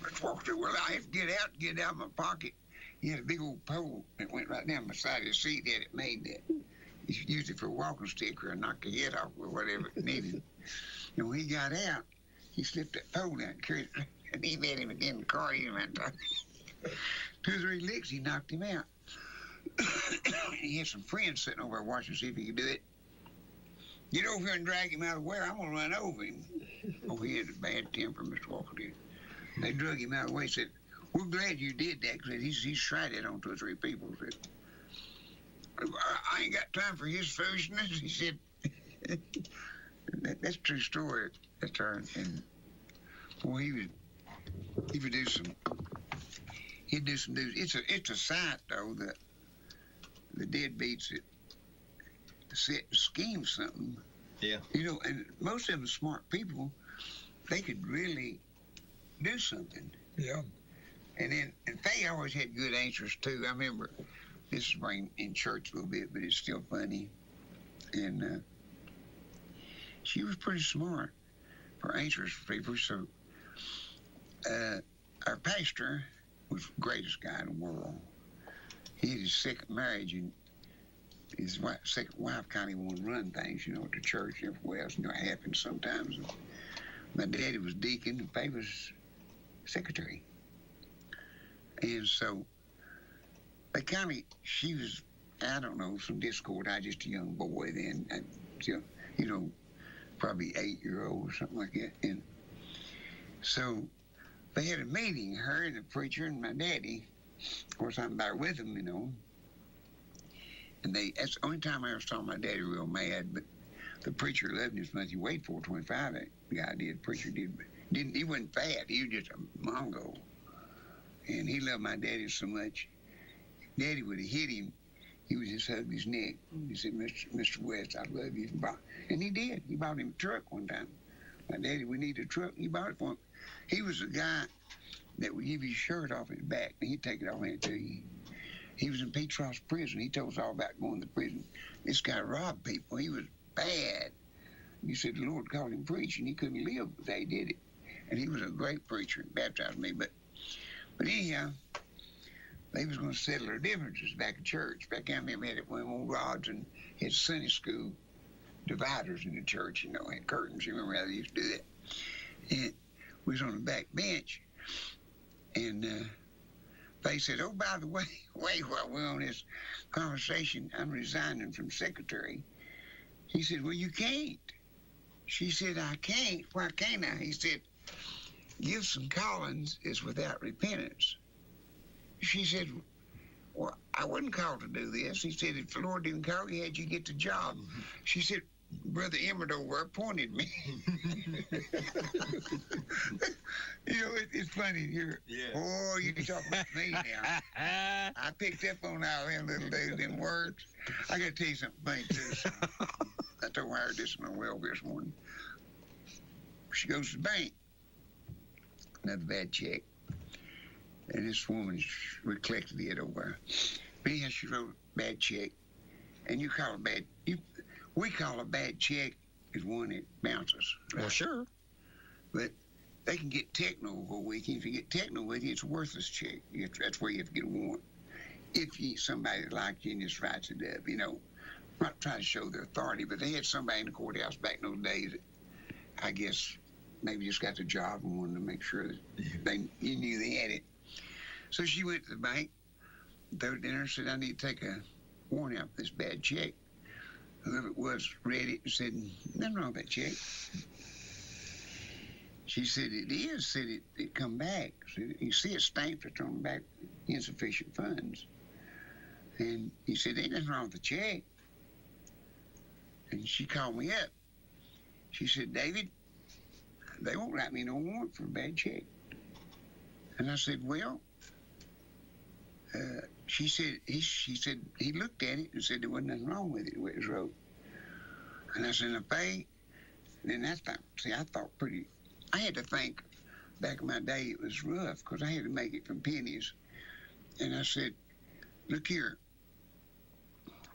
Mr. Walker said, well, I have to get out of my pocket. He had a big old pole that went right down beside his seat that it made that. He used it for a walking stick or knock the head off or whatever it needed. And when he got out, he slipped that pole down and carried it. And he met him again in the car. He went 2 or 3 licks, he knocked him out. He had some friends sitting over there watching to see if he could do it. Get over here and drag him out of the way, I'm going to run over him. Oh, he had a bad temper, Mr. Walker did. They drug him out of the way, said, we're glad you did that, because he's tried that on 2 or 3 people. Said, I ain't got time for his foolishness. He said, that's a true story. That's our, and boy, he'd do some news. It's a sight, though, that the deadbeats that sit and scheme something. Yeah. You know, and most of them smart people, they could really do something. Yeah. And they always had good answers, too. I remember, this is bringing in church a little bit, but it's still funny. And she was pretty smart for answers for people. So our pastor was the greatest guy in the world. He had his second marriage, and his second wife kind of wanted to run things, you know, at the church and everywhere else. You know, it happens sometimes. And my daddy was deacon, and Faye was secretary. And so she was, I don't know, some discord. I was just a young boy then, you know, probably 8-year-old or something like that. And so they had a meeting, her and the preacher and my daddy. Of course, I'm there with them, you know. And that's the only time I ever saw my daddy real mad, but the preacher loved him as much. He weighed 425, that guy did. The preacher did. He wasn't fat. He was just a Mongo. And he loved my daddy so much. Daddy would have hit him. He would just hug his neck. He said, Mr. West, I love you. And he did. He bought him a truck one time. My daddy, we need a truck. He bought it for him. He was the guy that would give you his shirt off his back, and he'd take it off and hand it to you. He was in Petros prison. He told us all about going to prison. This guy robbed people. He was bad. He said the Lord called him preach, and he couldn't live, but they did it. And he was a great preacher and baptized me. But anyhow, they was going to settle their differences back at church. Back down there, we had one of them old rods and had Sunday school dividers in the church, you know, had curtains. You remember how they used to do that? And we was on the back bench, and they said, oh, by the way, while we're on this conversation, I'm resigning from secretary. He said, well, you can't. She said, I can't. Why can't I? He said, Gibson Collins is without repentance. She said, well, I wasn't called to do this. He said, if the Lord didn't call you, how'd you get the job? She said, Brother Emmett over appointed me. You know, it's funny here. Yeah. Oh, you talk about me now. I picked up on all them little dudes in words. I got to tell you something funny, too. So I told her I heard this in my welfare this morning. She goes to the bank. Another bad check. And this woman collected it over there. But anyhow, she wrote a bad check. And we call a bad check is one that bounces. Right? Well, sure. But they can get techno over a weekend. If you get techno with you, it's a worthless check. That's where you have to get a warrant. If you somebody that likes you and just writes it up, you know, not trying to show their authority, but they had somebody in the courthouse back in those days that I guess maybe just got the job and wanted to make sure that you knew they had it. So she went to the bank, threw it in there, and said, I need to take a warrant out for this bad check. Whoever it was read it and said, nothing wrong with that check. She said, it is. Said it come back. Said, you see it stamped, it's on the back, insufficient funds. And he said, ain't nothing wrong with the check. And she called me up. She said, David, they won't write me no warrant for a bad check. And I said, well, she said he looked at it and said there wasn't nothing wrong with it, the way it was wrote. And I said, now, Faye, then that's not, see, I had to think back in my day it was rough because I had to make it from pennies. And I said, look here,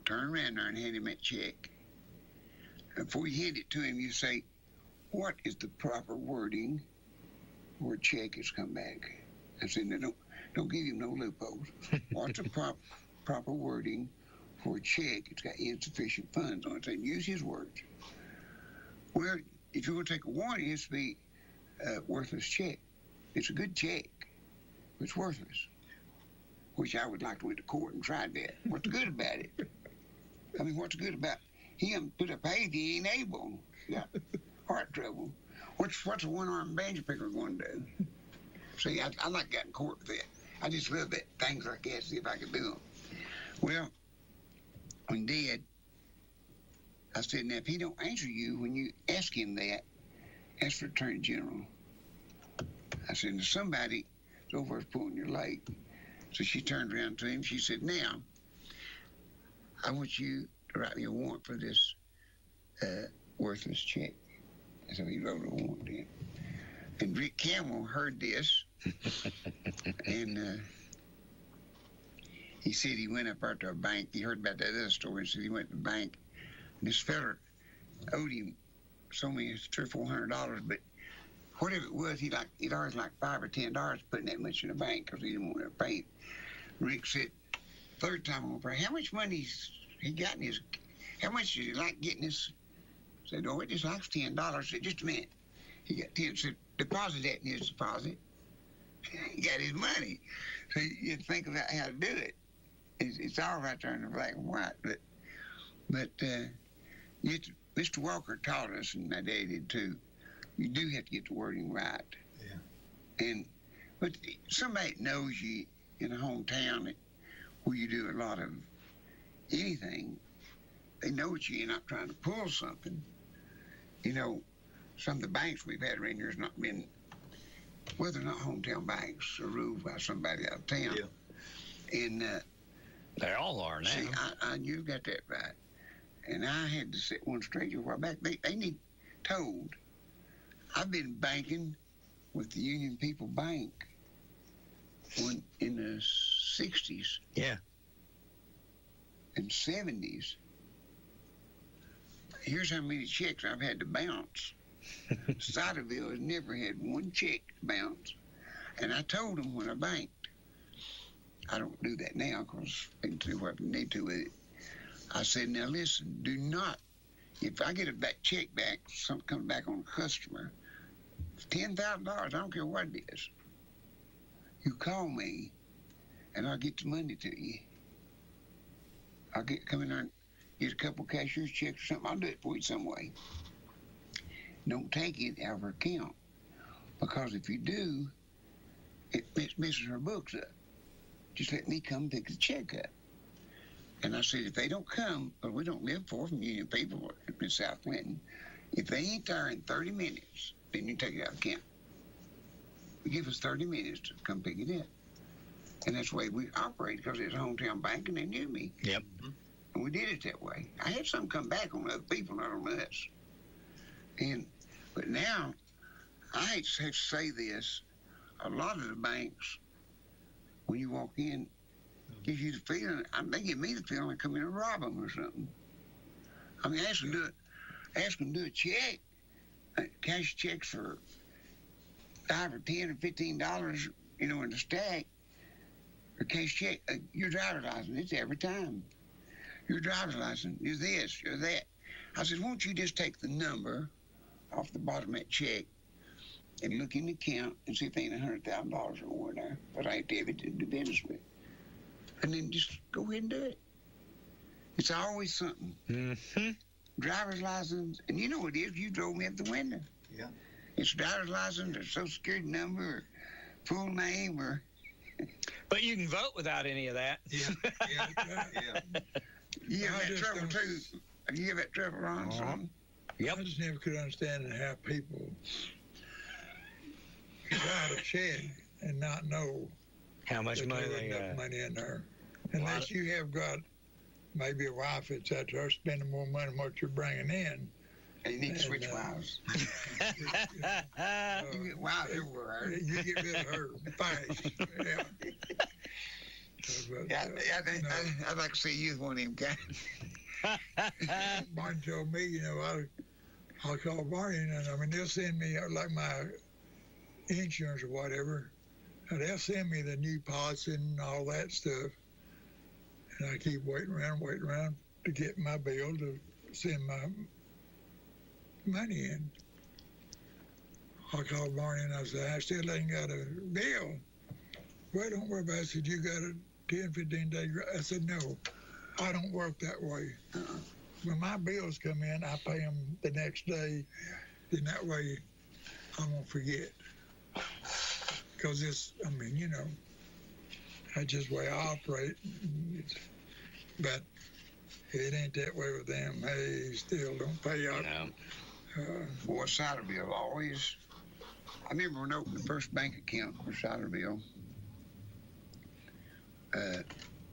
turn around there and hand him that check. And before you hand it to him, you say, what is the proper wording where a check has come back? I said, no, don't give him no loopholes. What's the proper wording for a check? It's got insufficient funds on it. I said, use his words. Well, if you're going to take a warning, it has to be a worthless check. It's a good check, but it's worthless. Which I would like to went to court and tried that. What's good about it? I mean, what's good about him put up hay if he ain't able? Got heart trouble. What's a one-armed banjo picker going to do? See, I like getting in court with that. I just love that, things like that, see if I could do them. Well, when Dad, I said, now, if he don't answer you when you ask him that, ask for Attorney General. I said, now, somebody is over there pulling your leg. So she turned around to him. She said, now, I want you to write me a warrant for this worthless check. And so he wrote a warrant in. And Rick Campbell heard this, and he said he went up there to a bank. He heard about that other story, and said he went to the bank, and this fella owed him so many $300 or $400, but whatever it was, he'd always like $5 or $10 putting that much in the bank because he didn't want to pay it. Rick said, third time I'm going to pay, how much money he got in his, how much did he like getting this? I said, oh, it just likes $10. I said, just a minute. He got 10, said, deposit that in his deposit. He got his money. So you think about how to do it. It's all right there in the black and white, but Mr. Walker taught us, and my dad did too, you do have to get the wording right. Yeah. But somebody that knows you in a hometown where you do a lot of anything, they know that you're not trying to pull something. You know, some of the banks we've had around here has not been, well, they're not hometown banks, are ruled by somebody out of town. Yeah. And they all are now. See, you got that right. And I had to sit one straight a while back. They need told. I've been banking with the Union People Bank in the 60s. Yeah. And 70s. Here's how many checks I've had to bounce. Sodaville has never had one check to bounce. And I told them when I banked, I don't do that now because they can do what they need to with it. I said, now listen, do not, if I get a check back, something comes back on a customer, $10,000, I don't care what it is. You call me, and I'll get the money to you. I'll come in there and get a couple of cashier's checks or something. I'll do it for you some way. Don't take it out of her account, because if you do, it messes her books up. Just let me come pick the check up. And I said, if they don't come, but we don't live far from Union People in South Clinton, if they ain't there in 30 minutes, then you take it out of account. Give us 30 minutes to come pick it up. And that's the way we operate, because it's a hometown bank and they knew me. Yep. And we did it that way. I had some come back on other people, not on us. But now, I hate to have to say this, a lot of the banks, when you walk in, gives you the feeling, they give me the feeling I come in and rob them or something. I mean, ask them to do a check, cash checks for $5 or $10 or $15, in the stack, or cash check, your driver's license, it's every time. Your driver's license, you're this, you're that. I said, won't you just take the number off the bottom of that check and look in the account and see if there ain't $100,000 or more there, but I ain't ever to do business with. And then just go ahead and do it. It's always something. Mm-hmm. Driver's license, and you know what it is, you drove me up the window. Yeah. It's driver's license or social security number or full name or... But you can vote without any of that. Yeah. You have I that just trouble don't- too. You have that trouble, Ron, son? Yep. I just never could understand how people write a check and not know How much that money there they isn't got. enough money in there. Unless you have got maybe a wife that's out there spending more money than what you're bringing in. And you need to And, switch wives. You get wives everywhere. You get rid of her fast. Yeah. But, I'd like to see you as one of them guys. Barney told me, I'll call Barney, and they'll send me like my insurance or whatever. Now, they'll send me the new pots and all that stuff. And I keep waiting around to get my bill to send my money in. I called Barney and I said, I still ain't got a bill. Well, don't worry about it. I said, you got a 10, 15 day. I said, no, I don't work that way. When my bills come in, I pay them the next day. Then that way I won't forget. Because that's just the way I operate. But it ain't that way with them. They still don't pay up. Boy, Ciderville always. I remember when I opened the first bank account for Ciderville.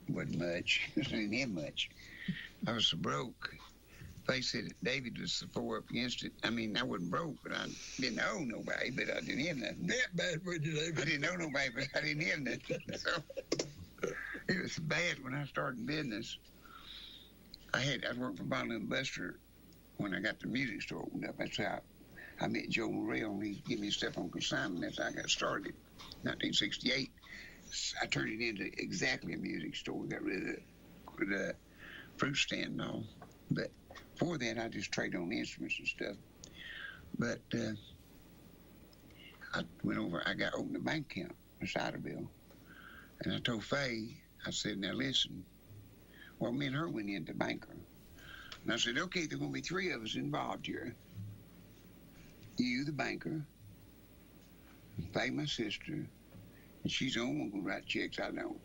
Wasn't much. I didn't have much. I was so broke. They said David was so far up against it. I mean, I wasn't broke, but I didn't owe nobody, but I didn't have nothing. That bad, would you, David? I didn't owe nobody, but I didn't have nothing. So it was bad when I started business. I worked for Bonnie and Buster when I got the music store opened up. That's how I met Joe Morrell, and he gave me stuff on consignment. That's how I got started. 1968, I turned it into exactly a music store. We got rid of the fruit stand and all. But before that, I just traded on instruments and stuff. But I went over, I opened a bank account in Ciderville. And I told Faye, I said, now listen, well, me and her went into banker. And I said, okay, there are going to be 3 of us involved here. You, the banker, Faye, my sister, and she's the only one going to write checks. I don't.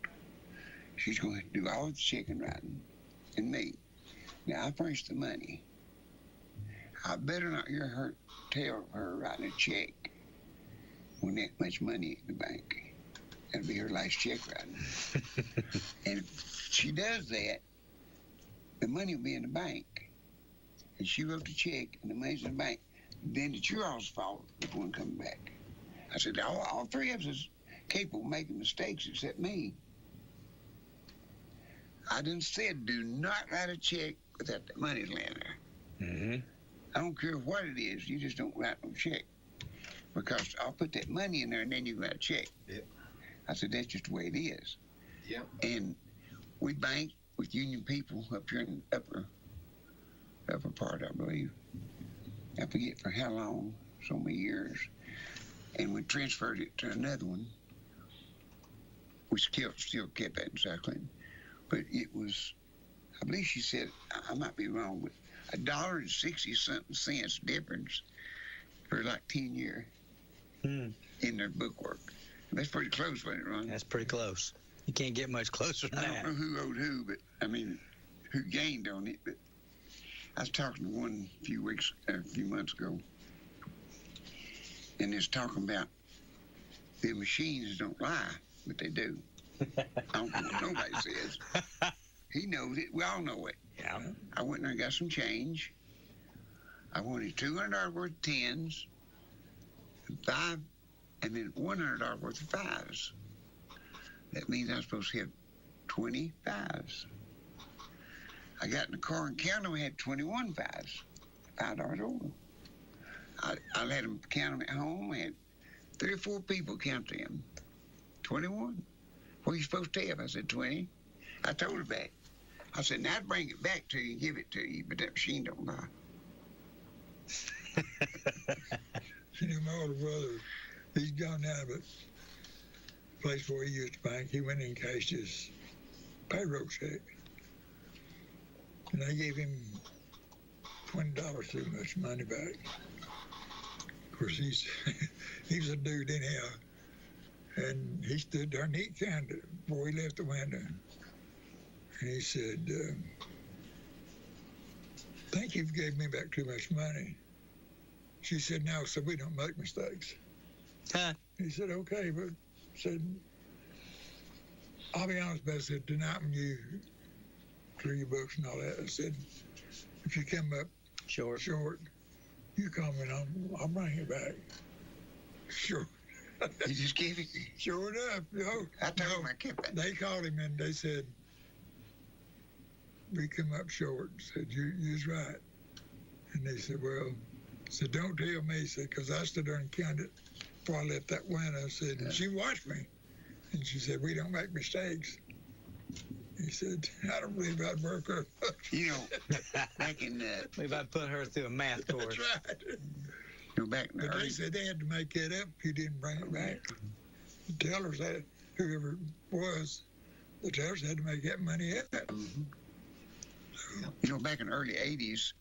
She's going to do all the checking writing, and me. Now, I furnish the money. I better not hear her tell her writing a check when that much money in the bank. That'll be her last check writing. And if she does that, the money will be in the bank. And she wrote the check, and the money's in the bank. Then it's your all's fault if one comes back. I said, all 3 of us is capable of making mistakes except me. I done said, do not write a check without the money laying there. Mm-hmm. I don't care what it is, you just don't write no check. Because I'll put that money in there and then you write a check. Yep. I said, that's just the way it is. Yep. And we banked with union people up here in the upper part, I believe. I forget for how long, so many years. And we transferred it to another one. We still kept that in South Clinton. But it was, I believe she said, I might be wrong, but $1.60-something difference for like 10 years in their bookwork. That's pretty close, wasn't it, Ron? That's pretty close. You can't get much closer than that. I don't know who owed who, but I mean, who gained on it. But I was talking to one a few months ago, and it's talking about the machines don't lie, but they do. I don't know what nobody says. He knows it. We all know it. Yeah. I went there and got some change. I wanted $200 worth of 10s, and then $100 worth of 5s. That means I'm supposed to have 20 5s. I got in the car and counted them. I had 21 5s, $5 over. I let them count them at home. I had 3 or 4 people count them. 21. What are you supposed to have? I said, 20. I told her that. I said, now I'd bring it back to you and give it to you, but that machine don't lie. My older brother, he's gone now, but the place where he used to bank, he went in and cashed his payroll check. And they gave him $20 too much money back. Of course, he's a dude anyhow. And he stood there and he counted it before he left the window. And he said, I think you've gave me back too much money. She said, no, so we don't make mistakes. Huh? He said, okay, but said, I'll be honest, but I said, tonight when you clear your books and all that, I said, if you come up short, you call me and I'll bring it back. Sure. You just gave it? Sure enough. No, I told him I kept it. They called him and they said, we come up short. Said, you was right. And they said, well, don't tell me. Said, because I stood there and counted before I left that window. I said, and she watched me. And she said, we don't make mistakes. He said, I don't believe I'd work her. You know, back in Maybe I'd put her through a math course. That's right. you know, back in the But early, they said they had to make it up if you didn't bring it back. The tellers had, whoever it was, the tellers had to make that money up. you know, back in the early 80s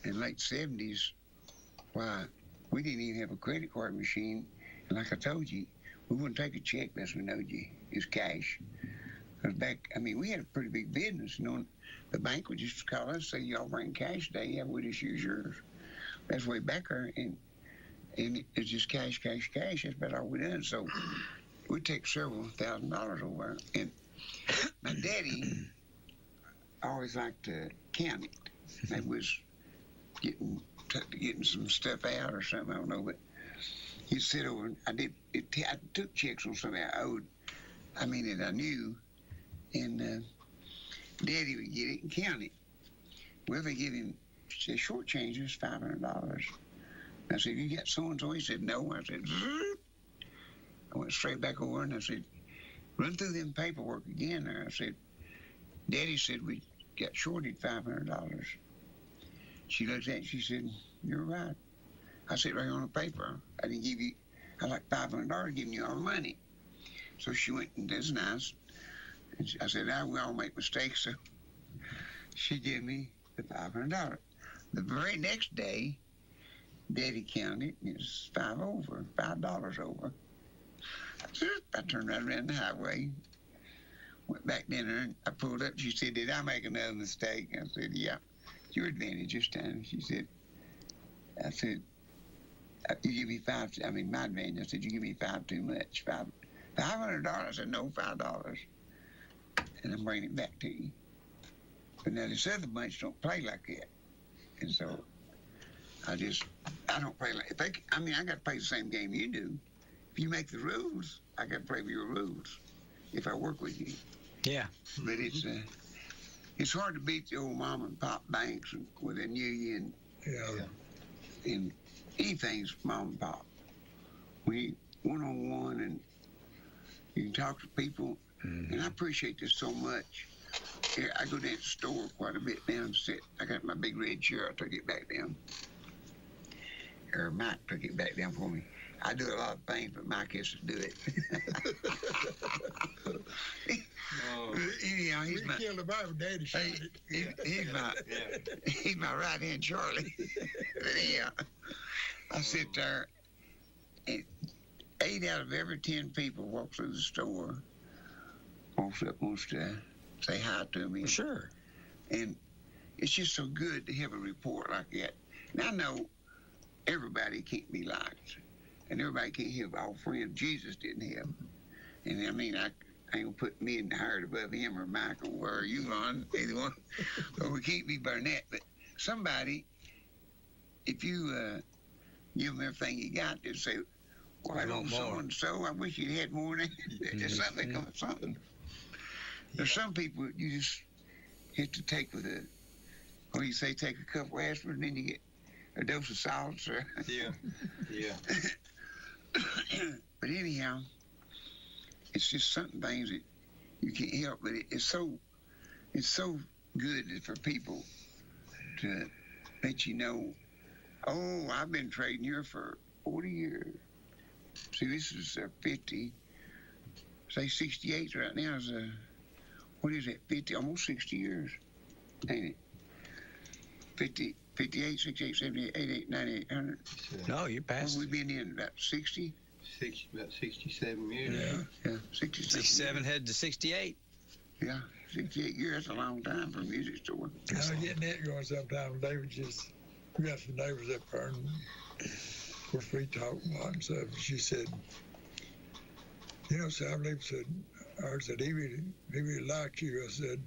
and late 70s, why, we didn't even have a credit card machine. And like I told you, we wouldn't take a check unless we knowed you. It was cash. Because back, I mean, we had a pretty big business, you know. The bank would just call us, say, y'all bring cash today, yeah, we'll just use yours. That's way back there, and it's just cash. That's about all we done. So we'd take several $1,000s over. And my daddy always liked to count it. That was getting some stuff out or something, I don't know, but he'd sit over and I took checks on something I owed, that I knew, and Daddy would get it and count it. Well, they give him, say, short change is $500. I said, you got so-and-so? He said, no. I said, Zzz. I went straight back over and I said, run through them paperwork again there. I said, Daddy said we got shorted $500. She looked at it and she said, you're right. I said, right on the paper. I didn't give you, I like $500 giving you all the money. So she went, and that's nice. And I said, we all make mistakes. So she gave me the $500. The very next day, Daddy counted, and it was $5 over. I turned right around the highway, went back to dinner, and I pulled up. She said, did I make another mistake? I said, yeah. Your advantage this time. She said, I said, you give me $5, my advantage. I said, you give me $5 too much. $500. I said, no, $5. And I'm bringing it back to you. But now this other bunch don't play like that. And so I don't play like that. I got to play the same game you do. If you make the rules, I got to play with your rules if I work with you. Yeah. But it's hard to beat the old mom and pop banks within Union and anything's mom and pop. We one-on-one, and you can talk to people. And I appreciate this so much. Yeah, I go down to the store quite a bit now and sit. I got my big red chair. I took it back down. Or Mike took it back down for me. I do a lot of things, but Mike has to do it. Anyhow, he's my... killed the Bible, Daddy shot it. He's my right-hand Charlie. But anyhow, I sit there, and 8 out of every 10 people walk through the store, wants to say hi to me. Sure. And it's just so good to have a report like that. And I know everybody can't be liked, and everybody can't have all friends. Jesus didn't have. And I ain't gonna put me in the heart above him or Michael or you on either one. But we can't be Barnett. But somebody, if you give them everything you got, they'll say, well, I don't so and so. I wish you had more than that. There's something that comes something. There's some people you just have to take with take a couple aspirin, and then you get a dose of salts. Or Yeah. But anyhow, it's just certain things that you can't help. But it's so good for people to let you know, oh, I've been trading here for 40 years. See, this is 50. Say 68 right now is what is it, 50, almost 60 years, ain't it? 50, 58, 68, 78, 88, 98, 100. No, you're past. Well, we've been in about 60. About 67 years. Yeah, 67. 67 head to 68. Yeah, 68 years. That's a long time for a music store. I was getting that going sometime. We got some neighbors up there, and of course we talked a lot and stuff. She said, so I believe said he really liked you. I said,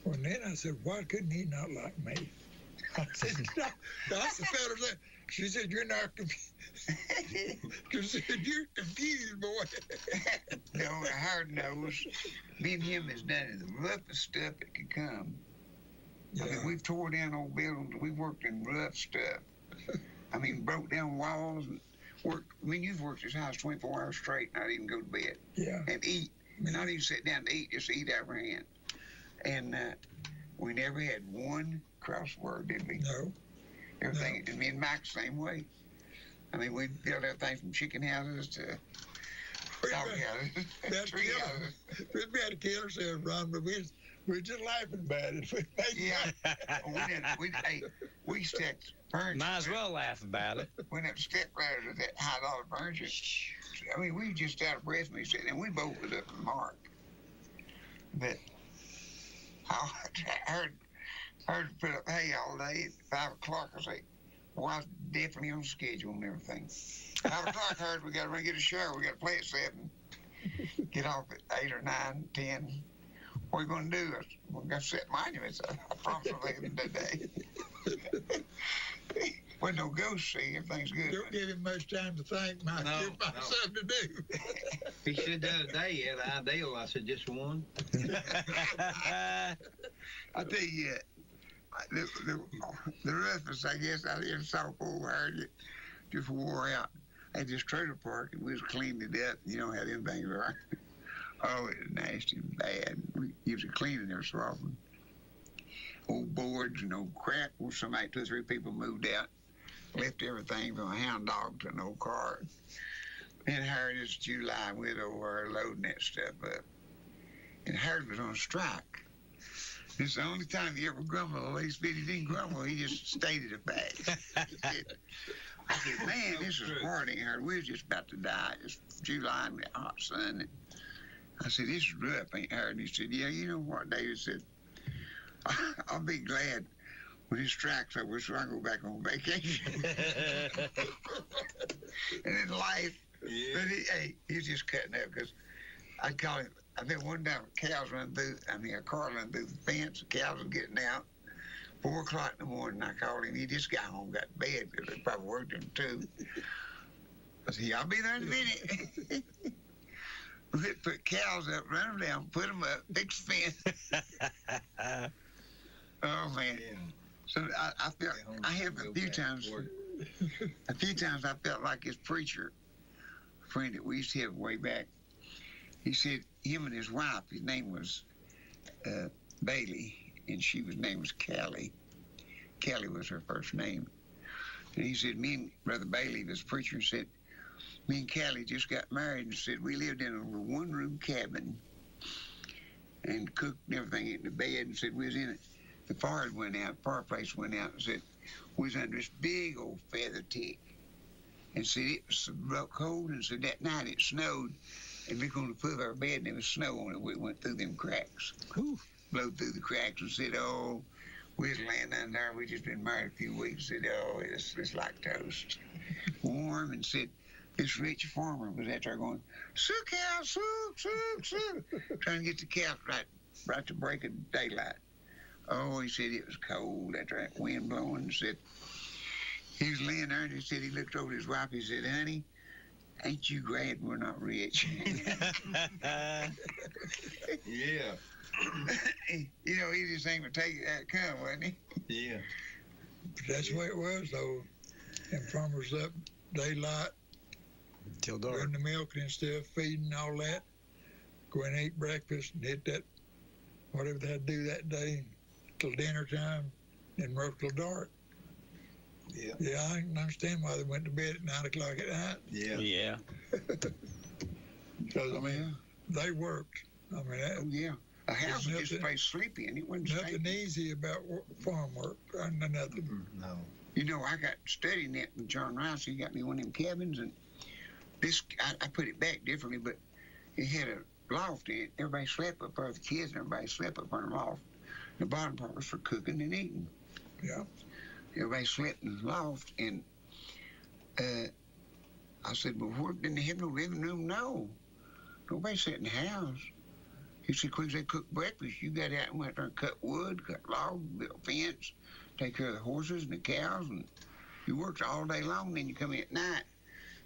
well, then I said, why couldn't he not like me? I said, no, that's the fella said. She said, you're not confused. She said, you're confused, boy. No, hard nose. Me and him has done the roughest stuff that could come. Yeah. We've tore down old buildings. We've worked in rough stuff. Broke down walls. And you've worked this house 24 hours straight, not even go to bed. Yeah. And eat. Not even sit down to eat, just eat out of our hand. And we never had one crossword, did we? No. Everything, and me and Mike the same way. I mean, we built everything from chicken houses to dog houses, tree houses. We had to kill ourselves, Ron, but we were just laughing about it. We stacked furniture. Might as well laugh about it. Went up step ladders with that $100 furniture. I mean, we were just out of breath when we said, and we both was up to the mark. But I heard put up hay all day at 5 o'clock. I say, well, I was definitely on schedule and everything. 5 o'clock, I heard we got to run get a shower. We got to play at 7. Get off at 8 or 9, 10. What are you going to do? We're going to set monuments. I promise I'll leave them today. Wasn't no ghost see. Everything's good. Don't give him much time to think, Mike. No, You'll find something to do. He said the other day, yeah, the ideal. I said, just one. I tell you, the roughness, I guess, out here in South Pole, it just wore out. At this trailer park, and we was cleaning it up. You know how them things are. Oh, it was nasty and bad. We usually cleaning there so often. Old boards and old crap. Well, somebody, 2 or 3 people moved out, left everything from a hound dog to an old car. And Harry, this July, we was over loading that stuff up. And Harry was on strike. It's the only time he ever grumbled. At least he didn't grumble. He just stated a fact. I said, man, this is hard, ain't hard. We was just about to die. It's July in the hot sun. And I said, this is rough, ain't hard. And he said, yeah, you know what, David said, I'll be glad when this strike's over so I can go back on vacation. And then life, but he was just cutting up because I'd call him. I think one time a car run through the fence, the cows were getting out. 4 o'clock in the morning, I called him. He just got home, got to bed, because they probably worked him too. I said, I'll be there in a minute. We put cows up, run them down, put them up, fix the fence. Oh, man. Yeah. So I felt, I have a few times I felt like his preacher friend that we used to have way back. He said him and his wife, his name was Bailey, and his name was Callie. Callie was her first name. And he said, me and Brother Bailey, this preacher, said, me and Callie just got married, and said we lived in a 1-room cabin and cooked and everything in the bed, and said we was in it. The fireplace went out, and said we was under this big old feather tick. And said it was so cold, and said that night it snowed, and looked on the foot of our bed, and there was snow on it. We went through them cracks. Ooh. Blowed through the cracks and said, oh, we was laying down there. We just been married a few weeks. Said, oh, it's like toast. Warm, and said, this rich farmer was out there going, sue cow, sue, trying to get the cow right to break of daylight. Oh, he said it was cold after that wind blowing. And said, he was laying there, and he said he looked over at his wife. He said, honey, ain't you glad we're not rich? Yeah. You know, easiest thing would take it that come, wasn't he? Yeah. That's the way it was, though. And farmers up daylight, Till dark. running the milk and stuff, feeding all that, go in and eat breakfast and hit that, whatever they had to do that day, till dinner time, and work till dark. Yeah. Yeah, I can understand why they went to bed at 9 o'clock at night. Yeah. Yeah. Because, I mean, they worked. I mean, that, Oh, yeah. A house was just a nothing- place sleepy, and it wasn't nothing stable. easy about farm work. Nothing. No. You know, I got studying that with John Rice. He got me one of them cabins, and this, I put it back differently, but it had a loft in it. Everybody slept up there, the kids and everybody slept up on the loft. The bottom part was for cooking and eating. Yeah. Everybody slept in the loft, and I said, well, didn't they have no living room? No. Nobody sat in the house. He said, quick as they cooked breakfast, you got out and went there and cut wood, cut logs, built a fence, take care of the horses and the cows, and you worked all day long, then you come in at night,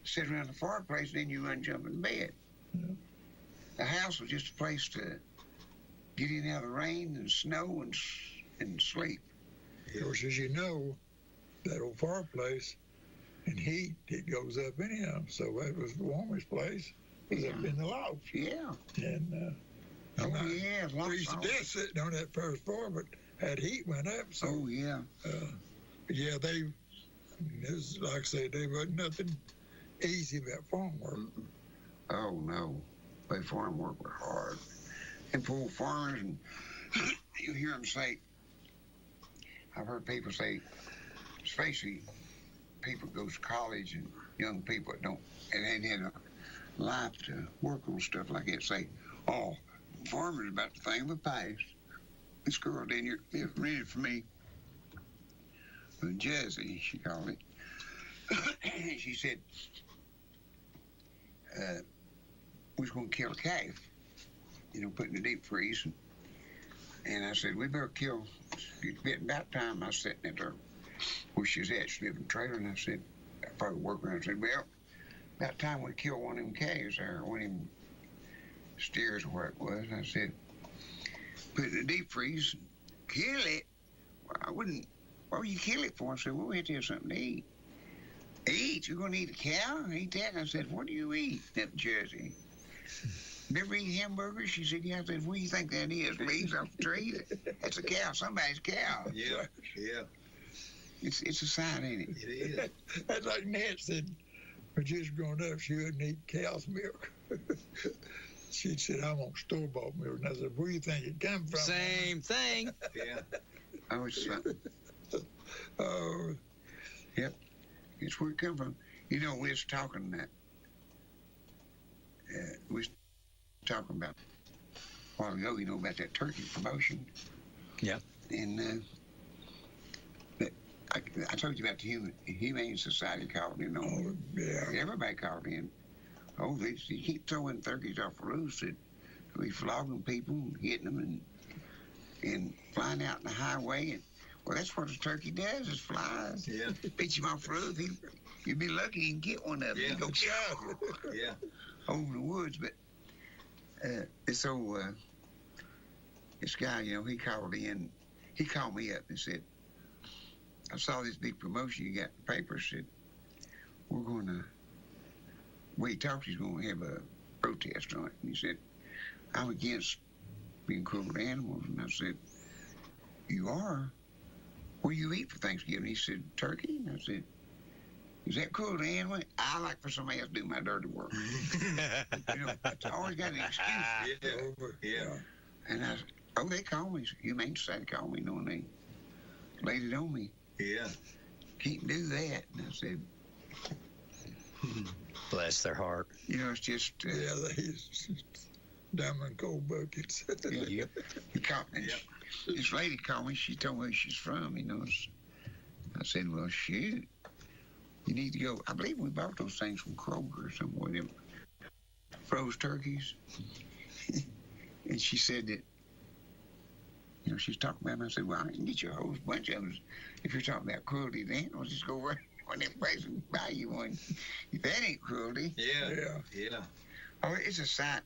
sit around the fireplace, then you run jump in bed. Yeah. The house was just a place to get in out of the rain and snow and sleep. Of course, as you know, that old fireplace and heat, it goes up anyhow. So that was the warmest place. Was up in the loft. Yeah. And we used to be sitting on that first floor, but that heat went up. So, yeah, this, like I said, there wasn't nothing easy about farm work. Oh, no. But farm work was hard. And poor farmers, and you hear them say, I've heard people say, especially people go to college and young people that ain't had a life to work on stuff like that, say, oh, farmers about the thing of the past. This girl down here rented for me from Jersey, she called it. She said, we was going to kill a calf, put in the deep freeze. And I said, we better kill. It's getting about time. I was sitting at her where she was at. She lived in a trailer. And I said, I probably work around. I said, well, about time we kill one of them calves there, one of them steers or what it was. I said, put it in the deep freeze, kill it. Well, I wouldn't. What would you kill it for? I said, well, we have to have something to eat. Eat? You're going to eat a cow? Eat that? And I said, what do you eat up in Jersey? Never eat hamburgers? She said, yeah. I said, what do you think that is? Leaves off the tree? That's a cow. Somebody's cow. Yeah, yeah. It's a sign, ain't it? It is. That's like Nat said, when she was growing up, she wouldn't eat cow's milk. She said, I want store-bought milk. And I said, where do you think it come from? Same thing. Yeah. Oh, it's something. Oh. Yep. It's where it come from. We was talking that. We was talking about a while ago, about that turkey promotion. Yeah. And I told you about the Humane Society called in. Oh, yeah. Everybody called in. Oh, they keep throwing turkeys off the roof. We flogging people and hitting them and flying out in the highway. And well, that's what a turkey does, is flies. Yeah. Pitch him off the roof. You'd be lucky you can get one of them. Yeah. You go, Yeah. over the woods. But this guy, he called in. He called me up and said, I saw this big promotion you got in the paper. Said, we're going to, he talked, he's going to have a protest on it. And he said, I'm against being cruel to animals. And I said, you are? What do you eat for Thanksgiving? He said, turkey. And I said, is that cruel to animals? I like for somebody else to do my dirty work. It's always got an excuse. Yeah. And I said, they call me. Humane Society called me, and they laid it on me. Yeah. Can't do that. And I said, Bless their heart. It's just... yeah, they dumb and cold buckets. Yeah. He called me. This lady called me. She told me where she's from, I said, well, shoot. You need to go. I believe we bought those things from Kroger or somewhere. Them froze turkeys. And she said that, she's talking about them. I said, well, I can get you a whole bunch of them. If you're talking about cruelty to animals, just go right on that place and buy you one. If that ain't cruelty. Yeah. Oh, it's a sight.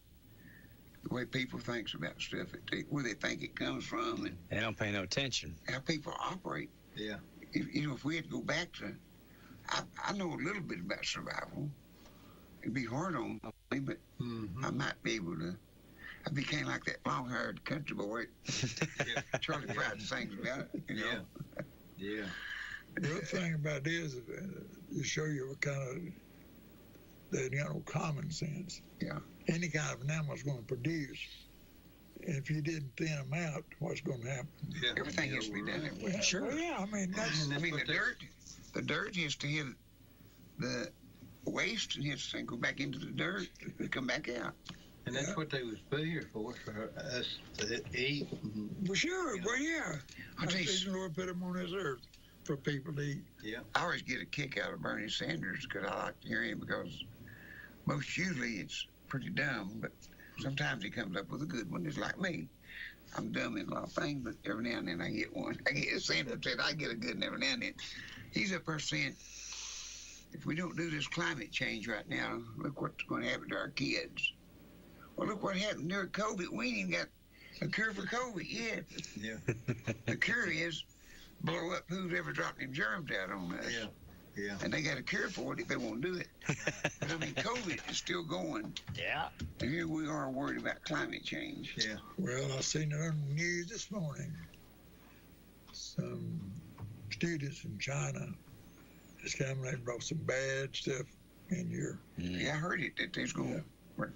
The way people think about stuff, where they think it comes from, and they don't pay no attention. How people operate. Yeah. If we had to go back to, I know a little bit about survival. It'd be hard on me, but I might be able to. I became like that long-haired country boy. Charlie Pratt sings about it. Yeah. The good thing about it is to show you what kind of common sense. Yeah. Any kind of an animal's going to produce. And if you didn't thin them out, what's going to happen? Yeah. Everything has to be done that way. Sure. Well, yeah, that's... the dirt has to hit the waste and has to go back into the dirt and come back out. And that's what they was put here for us to eat. Well, sure. Well, yeah. I tell you, the Lord put them on this earth for people to eat. Yeah. I always get a kick out of Bernie Sanders because I like to hear him because most usually it's pretty dumb, but sometimes he comes up with a good one. It's like me. I'm dumb in a lot of things, but every now and then I get one. I get Sanders said I get a good one every now and then. He's up there saying, if we don't do this climate change right now, look what's going to happen to our kids. Well, look what happened during COVID. We ain't even got a cure for COVID yet. Yeah. The cure is blow up who's ever dropped them germs out on us. Yeah. Yeah. And they got a cure for it if they won't do it. But I mean, COVID is still going. Yeah. And here we are worried about climate change. Yeah. Well, I seen it on the news this morning. Some students in China just come and they brought some bad stuff in here. Yeah, I heard it that there's going to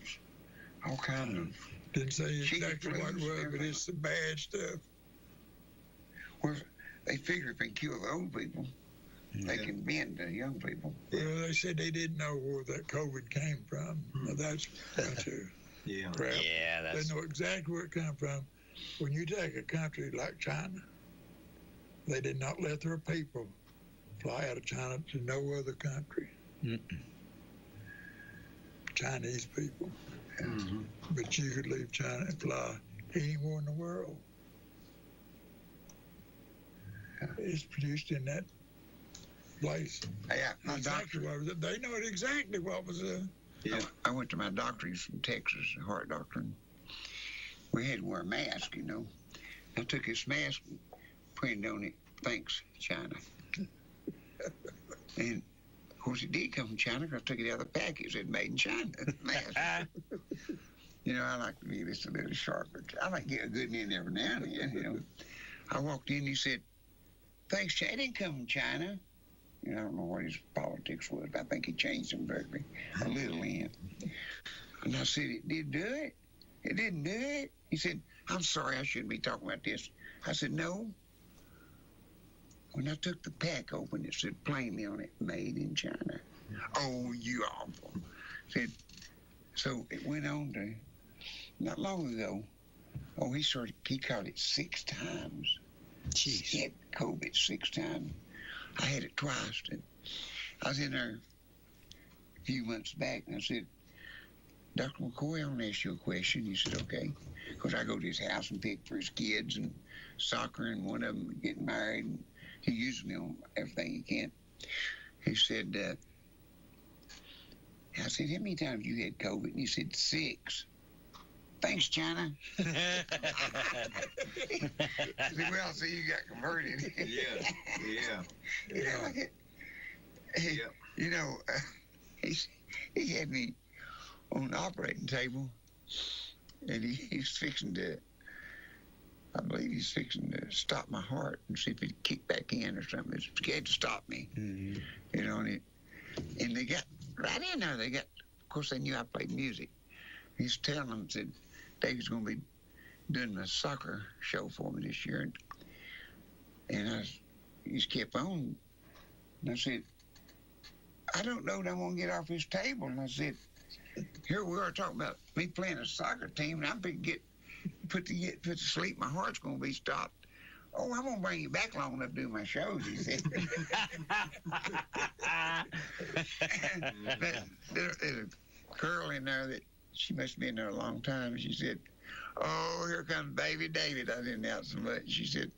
all kinds of. Didn't say Chicken exactly what it flus and was, but everything. it's some bad stuff. Well, they figure if they kill the old people, they can bend the young people. Well, they said they didn't know where that COVID came from. Now, that's a bunch of Yeah. crap. Yeah, that's. They know exactly where it come from. When you take a country like China, they did not let their people fly out of China to no other country. Chinese people. Mm-hmm. But you could leave China and fly anywhere in the world. It's produced in that place. Yeah, my Exactly doctor. what was it. They know exactly what was Yeah. I went to my doctor. He's from Texas, a heart doctor. And we had to wear a mask, you know. I took his mask and printed on it, "Thanks, China." And of course, it did come from China because I took it out of the package. It made in China. Mask. You know, I like to be just a little sharper. I like to get a good one in every now and then, you know. I walked in, he said, "Thanks, China." It didn't come from China. You know, I don't know what his politics was, but I think he changed them directly a little in. And I said, "It did do it? It didn't do it?" He said, "I'm sorry, I shouldn't be talking about this." I said, "No." When I took the pack open, it said plainly on it, "Made in China." Oh, you awful. Said, so it went on to, not long ago, he caught it 6 times. Jeez. He had COVID 6 times. I had it twice. And I was in there a few months back, and I said, "Dr. McCoy, I want to ask you a question." He said, "Okay." Because I go to his house and pick for his kids and soccer, and one of them getting married, and he uses me on everything he can. He said, I said, "How many times you had COVID?" And he said, 6. "Thanks, China." I said, "Well, see, you got converted." Yeah. Yeah. You know, like it, Yeah. you know, he had me on the operating table, and he's fixing to, I believe he's fixing to stop my heart and see if he'd kick back in or something. It's scared to stop me, you know, and they got right in there. They got, of course, they knew I played music. He's telling them, said, "David's going to be doing a soccer show for me this year." And he just kept on. And I said, "I don't know that I'm going to get off this table." And I said, "Here we are talking about me playing a soccer team, and I'm going to get put to sleep. My heart's going to be stopped." "Oh, I'm going to bring you back long enough to do my shows," he said. There's a girl in there that she must have been there a long time. And she said, "Oh, here comes baby David." I didn't doubt so much. She said,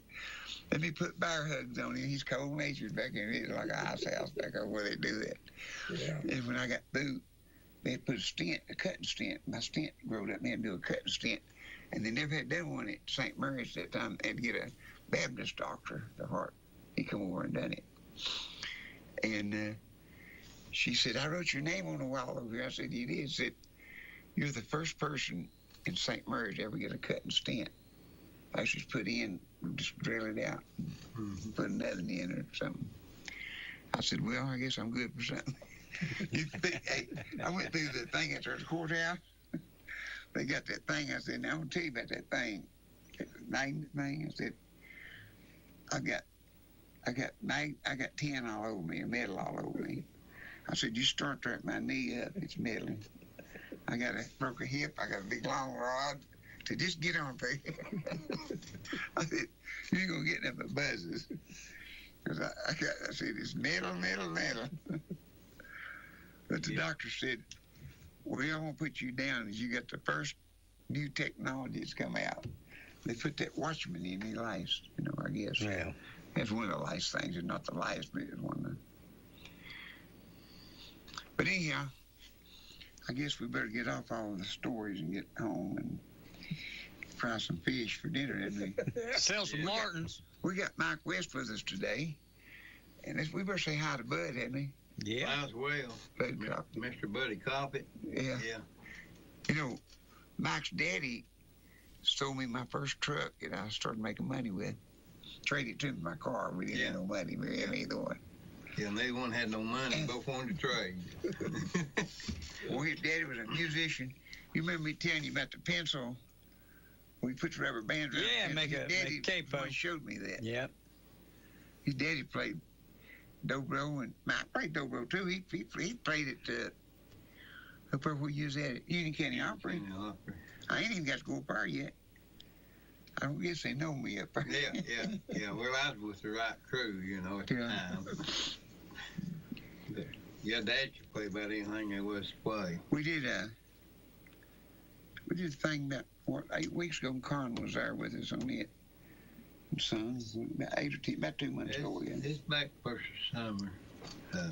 "Let me put bear hugs on him. He's cold-natured back here. It's like an ice house back there where they do that." Yeah. And when I got through, they put a cutting stent. My stent growed up, and they had to do a cutting stent. And they never had done one at St. Mary's at that time. They had to get a Baptist doctor, the heart. He come over and done it. And she said, "I wrote your name on a wall over here." I said, "You did?" She said, "You're the first person in St. Mary's to ever get a cutting stent. I just put in, just drill it out, put another in or something." I said, "Well, I guess I'm good for something." Hey, I went through the thing at the courthouse. They got that thing. I said, "Now I'm going to tell you about that thing. Magnet thing." I said, I got tin all over me, and metal all over me. I said, "You start there at my knee up, it's metal. I broke a hip, I got a big long rod. To just get on there." I said, "You ain't gonna get nothing but buzzes." Because I said, "It's metal, metal, metal." But the doctor said, "Well, I'm gonna put you down as you got the first new technology that's come out. They put that Watchman in the lice, you know, I guess." Yeah. That's one of the lice things. It's not the lice, but it's one of the. But anyhow, I guess we better get off all of the stories and get home and fry some fish for dinner, didn't we? Sell some Martins. We got Mike West with us today, And we better say hi to Bud, hadn't we? Yeah. Might as well. Bud Coppett. Mr. Buddy Coppett. Yeah. Yeah. You know, Mike's daddy sold me my first truck that I started making money with. Traded to my car. We didn't have no money. We didn't have either one. Yeah, neither one had no money. Both wanted to trade. Well, his daddy was a musician. You remember me telling you about the pencil? We put the rubber bands around. Yeah, it. make His a daddy capo. showed me that. Yep. His daddy played dobro, and Mike played dobro too. He played it up there where you was at Union County Opry. I ain't even got to go up there yet. I don't guess they know me up there. Yeah. Well, I was with the right crew, at the time. But your dad could play about anything there was to play. We did a thing about 8 weeks ago. Con was there with us on it. And Sons, about 2 months ago again. It's back first of summer.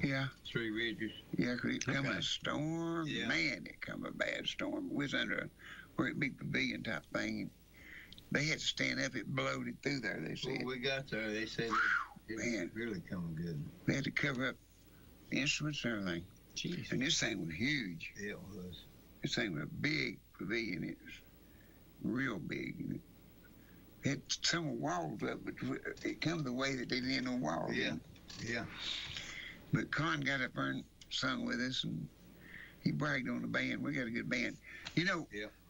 Yeah. Three Ridges. Yeah, 'cause it come a storm. Yeah. Man, it come a bad storm. We was under a great big pavilion type thing. They had to stand up. It blowed it through there, they said. When we got there, they said it was really coming good. They had to cover up the instruments and everything. Jeez. And this thing was huge. Yeah, it was. This thing was a big pavilion. It was real big. And it had some walls up, but it come the way that they didn't have no walls. Yeah. But Con got up there and sung with us, and he bragged on the band. We got a good band.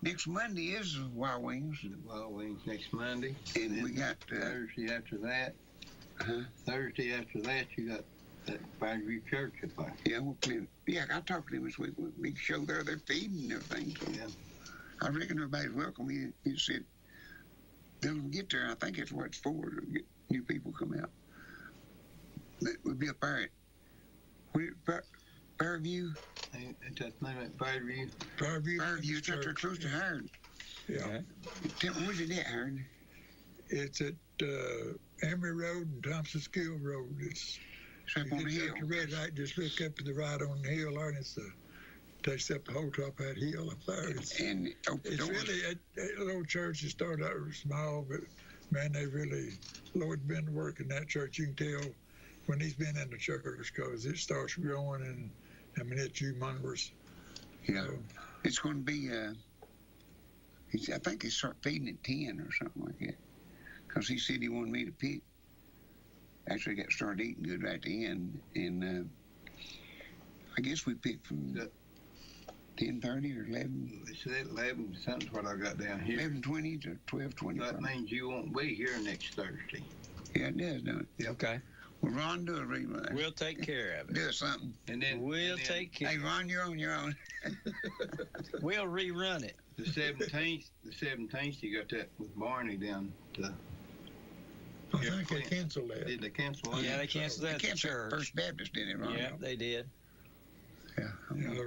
Next Monday is Wild Wings. The Wild Wings next Monday. And we got... Thursday after that. Thursday after that, you got that Fairview Church up there. Yeah, I talked to them this week. We show there, they're feeding and everything. So yeah. I reckon everybody's welcome. He said they'll get there. I think that's what it's for, to get new people come out. We'll be up there at Fairview. That's that name at Fairview. Fairview, it's up there close to Hard. Yeah. Tell me, where's it at, Hard? It's at Emory Road and Thompson Skill Road. It's up on the hill. The red light, just look up to the right on the hill there, and it's takes up the whole top of that hill up there. It's really a little church that started out small, but man, Lord's been to work in that church. You can tell when he's been in the church because it starts growing, and I mean, it's humongous. Yeah. So, it's going to be, I think they start feeding at 10 or something like that. Because he said he wanted me to pick. Actually got started eating good right at the end. And I guess we picked from 10:30 or 11. They said 11, something's what I got down here. 11:20 to 12:20. That means you won't be here next Thursday. Yeah, it does, don't it? Yeah. Okay. Well, Ron, do a rerun. We'll take care of it. Do something. And then we'll take care. Hey, Ron, you're on your own. We'll rerun it. The 17th, you got that with Barney down to... I think they canceled that. Did they cancel that? Yeah, they canceled that at the church. First Baptist did it, Ron. Yeah, they did. Yeah.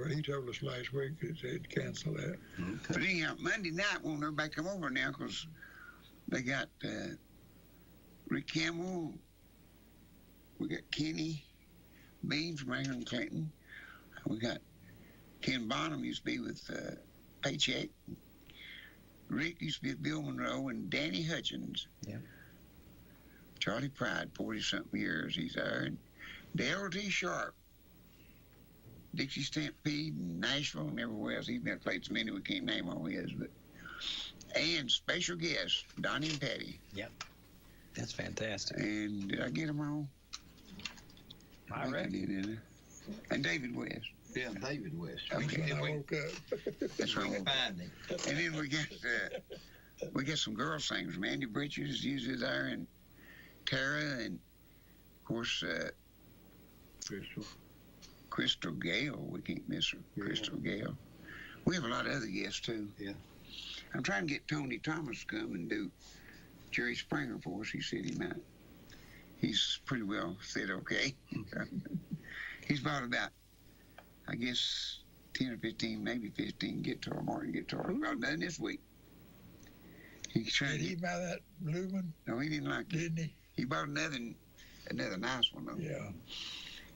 He told us last week that they'd cancel that. Okay. But anyhow, Monday night, won't everybody come over now because they got Rick Campbell, we got Kenny Beans from Aaron Clinton, we got Ken Bonham used to be with Paycheck, Rick used to be with Bill Monroe, and Danny Hutchins. Yeah. Charlie Pride, 40-something years, he's there, and Dale T. Sharp, Dixie Stampede, and Nashville, and everywhere else. He's been played so many we can't name all his, but and special guests, Donnie and Patty. Yep. That's fantastic. And did I get them all? I reckon. I did, didn't I? And David West. Yeah, David West. Okay. I woke up. That's right. Find him. And then we got some girl singers. Mandy Bridges is usually there, and Tara, and of course Crystal Gale. We can't miss her. Yeah. Crystal Gale. We have a lot of other guests too. Yeah. I'm trying to get Tony Thomas to come and do Jerry Springer for us. He said he might. He's pretty well said okay. He's bought about, I guess, 10 or 15, maybe 15 Martin guitars. Well done this week. He's trying Did he buy that blue one? No, he didn't like it. Didn't he? He bought another nice one though. Yeah.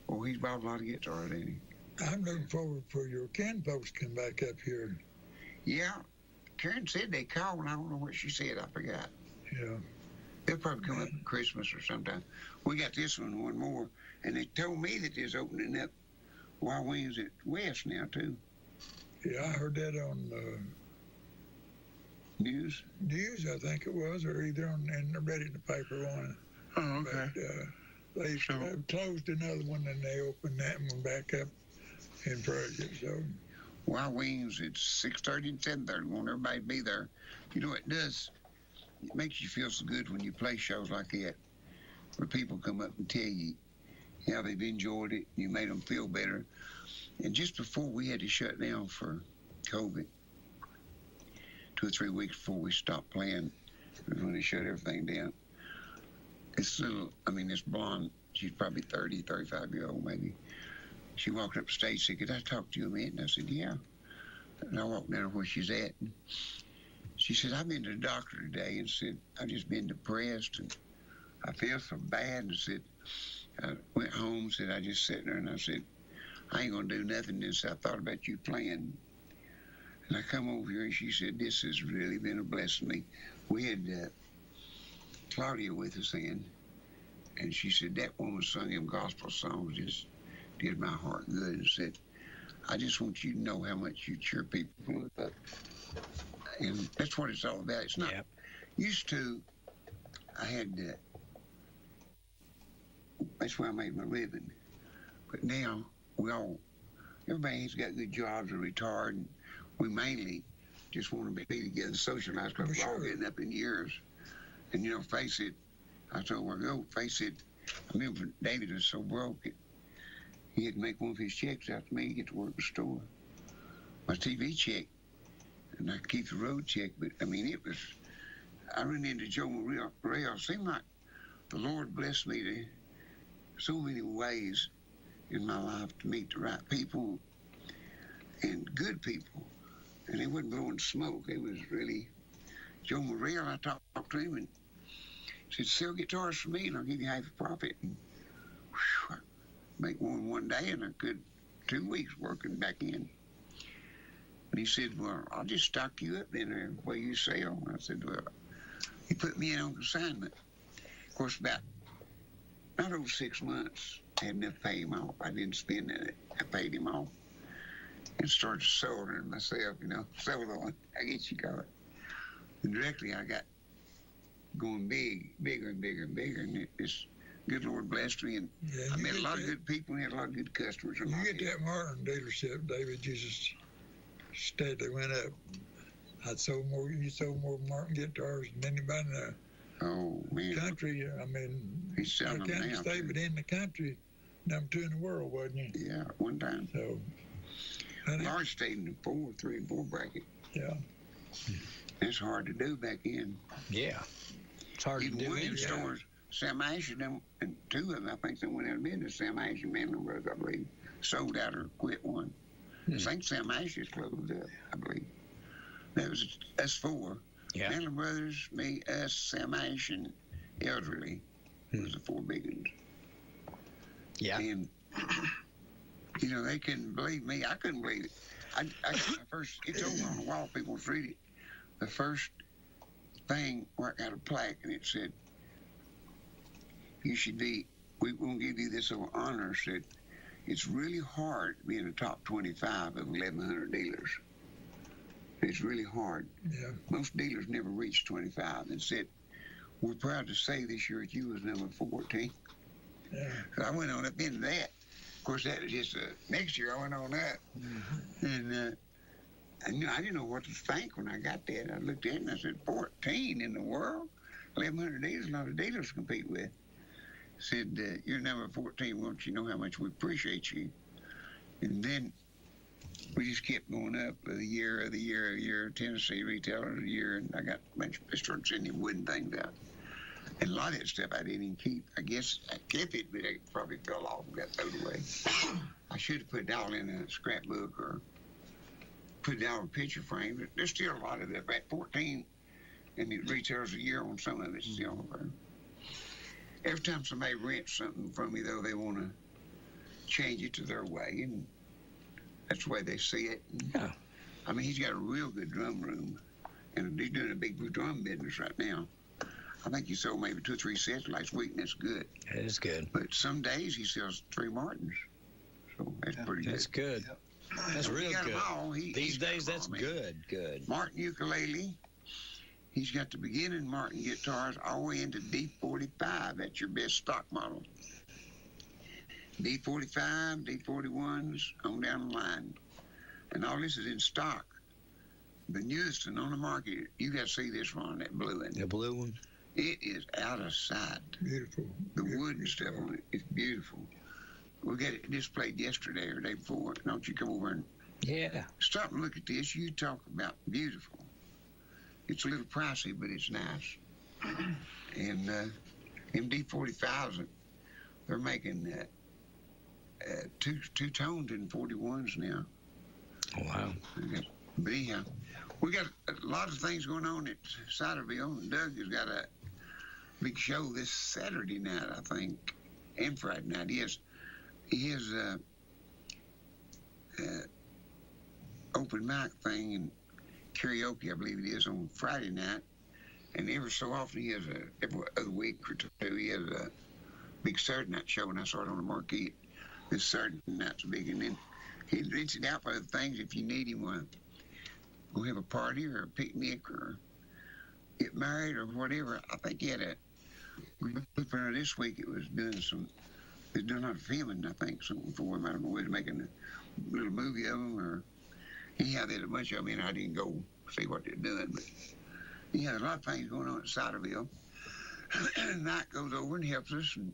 Well, he's bought a lot of guitars, didn't he? I'm looking forward for your Ken folks to come back up here. Yeah. Karen said they called, and I don't know what she said. I forgot. Yeah. They'll probably come up at Christmas or sometime. We got this one more, and they told me that they're opening up WYSH at WYSH now, too. Yeah, I heard that on News, I think it was, or either I read it in the paper one. Oh, okay. But they closed another one, and they opened that one back up in Pruitt. So WYSH, it's 6:30 and 7:30. We want everybody to be there. You know, it does. It makes you feel so good when you play shows like that, where people come up and tell you how they've enjoyed it. You made them feel better. And just before we had to shut down for COVID, 2 or 3 weeks before we stopped playing, was when they shut everything down. This blonde, she's probably 30, 35-year-old maybe. She walked up stage, said, "Could I talk to you a minute?" And I said, "Yeah." And I walked down to where she's at. And she said, "I've been to the doctor today," and said, "I've just been depressed and I feel so bad." And said, I went home, said, I just sat there and I said, "I ain't gonna do nothing." And so I thought about you playing. And I come over here and she said, "This has really been a blessing to me." We had Claudia with us then, and she said, "That woman sung them gospel songs, just did my heart good," and said, "I just want you to know how much you cheer people up." And that's what it's all about. It's not, used to, I had, that's where I made my living. But now, everybody's got good jobs or retired, and we mainly just want to be together, socialize, because we're all getting up in years. And, face it, I told her, face it, I remember David was so broke, he had to make one of his checks out to me to get to work at the store. My TV check, and I keep the road check, but, I ran into Joe Morrell. It seemed like the Lord blessed me to so many ways in my life to meet the right people and good people. And they wasn't blowing smoke. It was really Joe Morrell. I talked to him and said, "Sell guitars for me and I'll give you half a profit." And I make one day, and I could 2 weeks working back in. And he said, "Well, I'll just stock you up in there where you sell." And I said, "Well," he put me in on consignment. Of course, about not over 6 months, I had enough to pay him off. I didn't spend it. I paid him off and started soldering myself, sold on, I guess you call it. And directly I got going bigger and bigger and bigger, and this good Lord blessed me, and I met a lot of good people and had a lot of good customers. You get that Martin dealership, David, you just steadily went up. You sold more Martin guitars than anybody in the country. He's selling them now, state, but in the country, number 2 in the world, wasn't you? Yeah, one time. So, Lars stayed in the 3 and 4 bracket. Yeah. It's hard to do back in. Yeah. It's hard to do in stores. Sam Ash and them, and 2 of them, I think they went out of business. Sam Ash and Manley Brothers, I believe, sold out or quit one. I think Sam Ash is closed up, I believe. That was us 4. Yeah. Manley Brothers, me, us, Sam Ash, and Elderly was the 4 big ones. Yeah. And, they couldn't believe me. I couldn't believe it. I got my first, it's over on the wall, people read it. The first thing where I got a plaque, and it said, we're going to give you this little honor. Said, it's really hard to be in the top 25 of 1,100 dealers. It's really hard. Yeah. Most dealers never reach 25. And said, we're proud to say this year that you was number 14. Yeah. So I went on up into that. Of course, that was just next year I went on up. Mm-hmm. And I didn't know what to think when I got that. I looked at it and I said, 14 in the world? 1,100 dealers, a lot of dealers to compete with. Said, you're number 14, won't you know how much we appreciate you? And then we just kept going up of the year, Tennessee retailers of the year, and I started sending wooden things out. And a lot of that stuff I didn't even keep. I guess I kept it, but it probably fell off and got thrown away. I should have put it all in a scrapbook or put it all in a picture frame. But there's still a lot of that. About 14 and the retailers a year on some of it's still there. Every time somebody rents something from me, though, they want to change it to their way, and that's the way they see it. Yeah. He's got a real good drum room, and he's doing a big drum business right now. I think he sold maybe 2 or 3 sets last week, and that's good. That is good. But some days he sells 3 Martins. So that's pretty good. That's good. Yep. That's real got good. them all. These days, that's good. Martin ukulele. He's got the beginning Martin guitars all the way into D45. That's your best stock model. D45, D41s, on down the line. And all this is in stock. The newest one on the market, you got to see this one, that blue one. The blue one? It is out of sight. Beautiful. The wood and stuff on it, it's beautiful. We got it displayed yesterday or the day before. Don't you come over and stop and look at this. You talk about beautiful. It's a little pricey, but it's nice. And them D45s, they're making two tones in 41s now. Oh, wow. But anyhow, we got a lot of things going on at Ciderville. And Doug has got a big show this Saturday night, I think, and Friday night. He has open mic thing and karaoke, I believe it is, on Friday night. And every so often he has every other week or two, he has a big Saturday night show, and I saw it on the marquee. This Saturday night's big, and then he rents it out for other things if you need him. Go have a party or a picnic or get married or whatever. I think he had this week it was doing a lot of filming, I think, something for him. I don't know whether making a little movie of them or anyhow, there's a bunch of them, and I didn't go see what they're doing, but yeah, there's a lot of things going on at Ciderville. Knight goes over and helps us and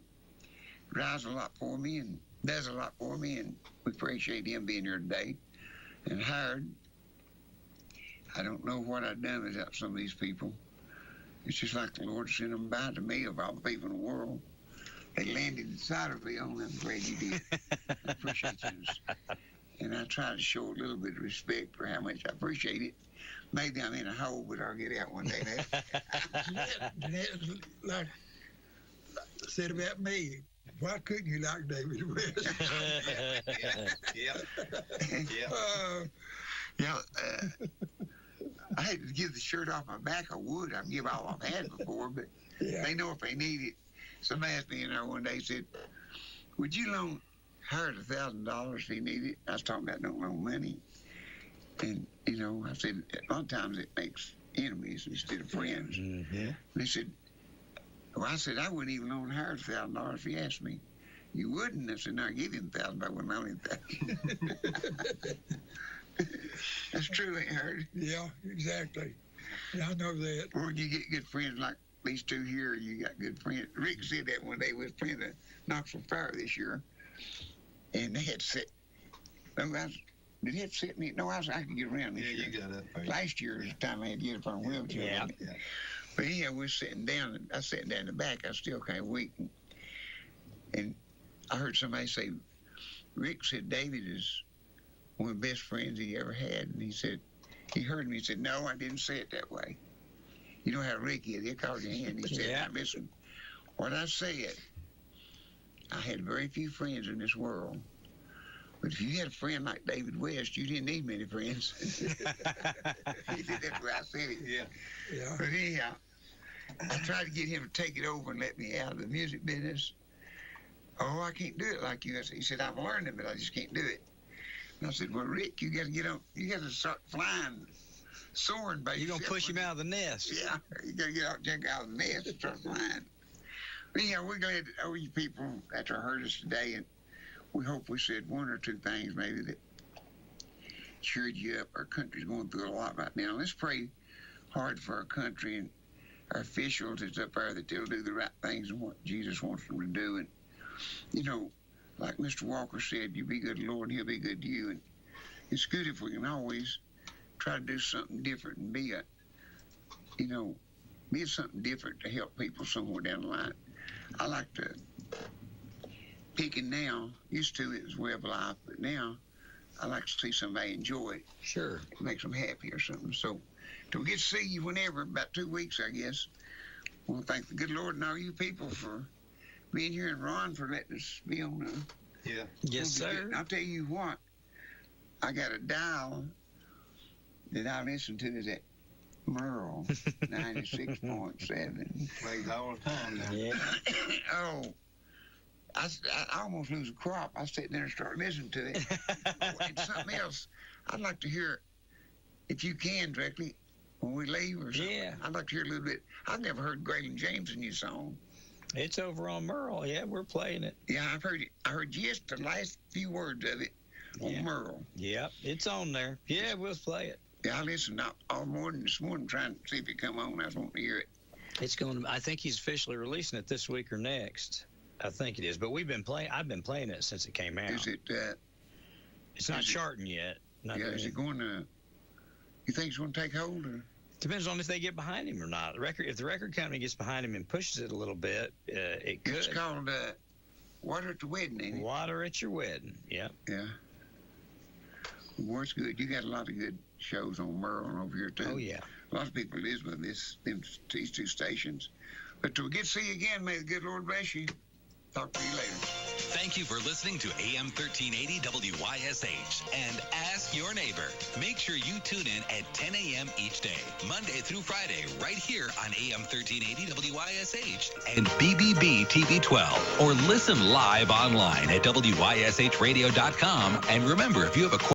drives a lot for me and does a lot for me, and we appreciate him being here today. And Howard, I don't know what I've done without some of these people. It's just like the Lord sent them by to me of all the people in the world. They landed in Ciderville, and I'm glad you did. I appreciate you. And I try to show a little bit of respect for how much I appreciate it. Maybe I'm in a hole, but I'll get out one day. Jeanette, like said about me, why couldn't you like David West? I had to give the shirt off my back. I would. I'd give all I've had before, but they know if they need it. Somebody asked me in there one day, said, would you loan Howard $1,000 if he needed it? I was talking about don't loan money. And, I said, a lot of times it makes enemies instead of friends. Mm-hmm. And they said, I said, I wouldn't even loan Howard $1,000 if he asked me. You wouldn't? I said, no, I give him $1,000, but I wouldn't loan him $1,000. That's true, ain't Howard? Yeah, exactly. Yeah, I know that. Or you get good friends like these two here, you got good friends. Rick said that one day we was playing the Knoxville Fire this year, and they had to sit. Did he have to sit me? No, I could get around this year. You got up. Last year was the time I had to get up on a wheelchair. Yeah. But anyhow, we're sitting down, and I was sitting down in the back. I was still kind of weak. And I heard somebody say, Rick said David is one of the best friends he ever had. And he said, he heard me. He said, no, I didn't say it that way. You know how Rick is. He'll call your hand. He said, now listen, what I said, I had very few friends in this world. But if you had a friend like David West, you didn't need many friends. He said that's where I said it. Yeah. But anyhow, I tried to get him to take it over and let me out of the music business. Oh, I can't do it like you. He said, I've learned it, but I just can't do it. And I said, well, Rick, you got to get on. You got to start flying, soaring by You're going to push him out of the nest. Yeah, you got to get out of the nest and start flying. But anyhow, we're glad that all you people that heard us today, and we hope we said one or two things maybe that cheered you up. Our country's going through a lot right now. Let's pray hard for our country and our officials that's up there that they'll do the right things and what Jesus wants them to do. And, like Mr. Walker said, you be good to the Lord and he'll be good to you. And it's good if we can always try to do something different and be something different to help people somewhere down the line. I like to picking now. Used to it was way of life, but now I like to see somebody enjoy it. Sure. It makes them happy or something. So till we get to see you whenever, about 2 weeks, I guess. I want to thank the good Lord and all you people for being here, and Ron for letting us be on. Yes, sir. I'll tell you what, I got a dial that I listen to is at Merle, 96.7. Plays all the time now. Yeah. Oh, I almost lose a crop. I sit there and start listening to it. And something else, I'd like to hear, if you can, directly, when we leave or something. Yeah. I'd like to hear a little bit. I've never heard Graylin James' new song. It's over on Merle. Yeah, we're playing it. Yeah, I've heard it. I heard just the last few words of it on Merle. Yep, it's on there. Yeah, we'll play it. Yeah, I listened all morning this morning trying to see if it come on. I was wanting to hear it. It's going to, I think he's officially releasing it this week or next. I think it is. But I've been playing it since it came out. Is it, it's not charting yet. Is it going to, you think it's going to take hold? Or? Depends on if they get behind him or not. If the record company gets behind him and pushes it a little bit, it could. It's called Water at the Wedding, ain't it? Water at Your Wedding, yeah. Yeah. Well, it's good. You got a lot of good shows on Merle over here, too. Oh, yeah. A lot of people live with these two stations. But till we get to see you again, may the good Lord bless you. Talk to you later. Thank you for listening to AM 1380 WYSH and Ask Your Neighbor. Make sure you tune in at 10 a.m. each day, Monday through Friday, right here on AM 1380 WYSH and BBB TV 12. Or listen live online at WYSHradio.com. And remember, if you have a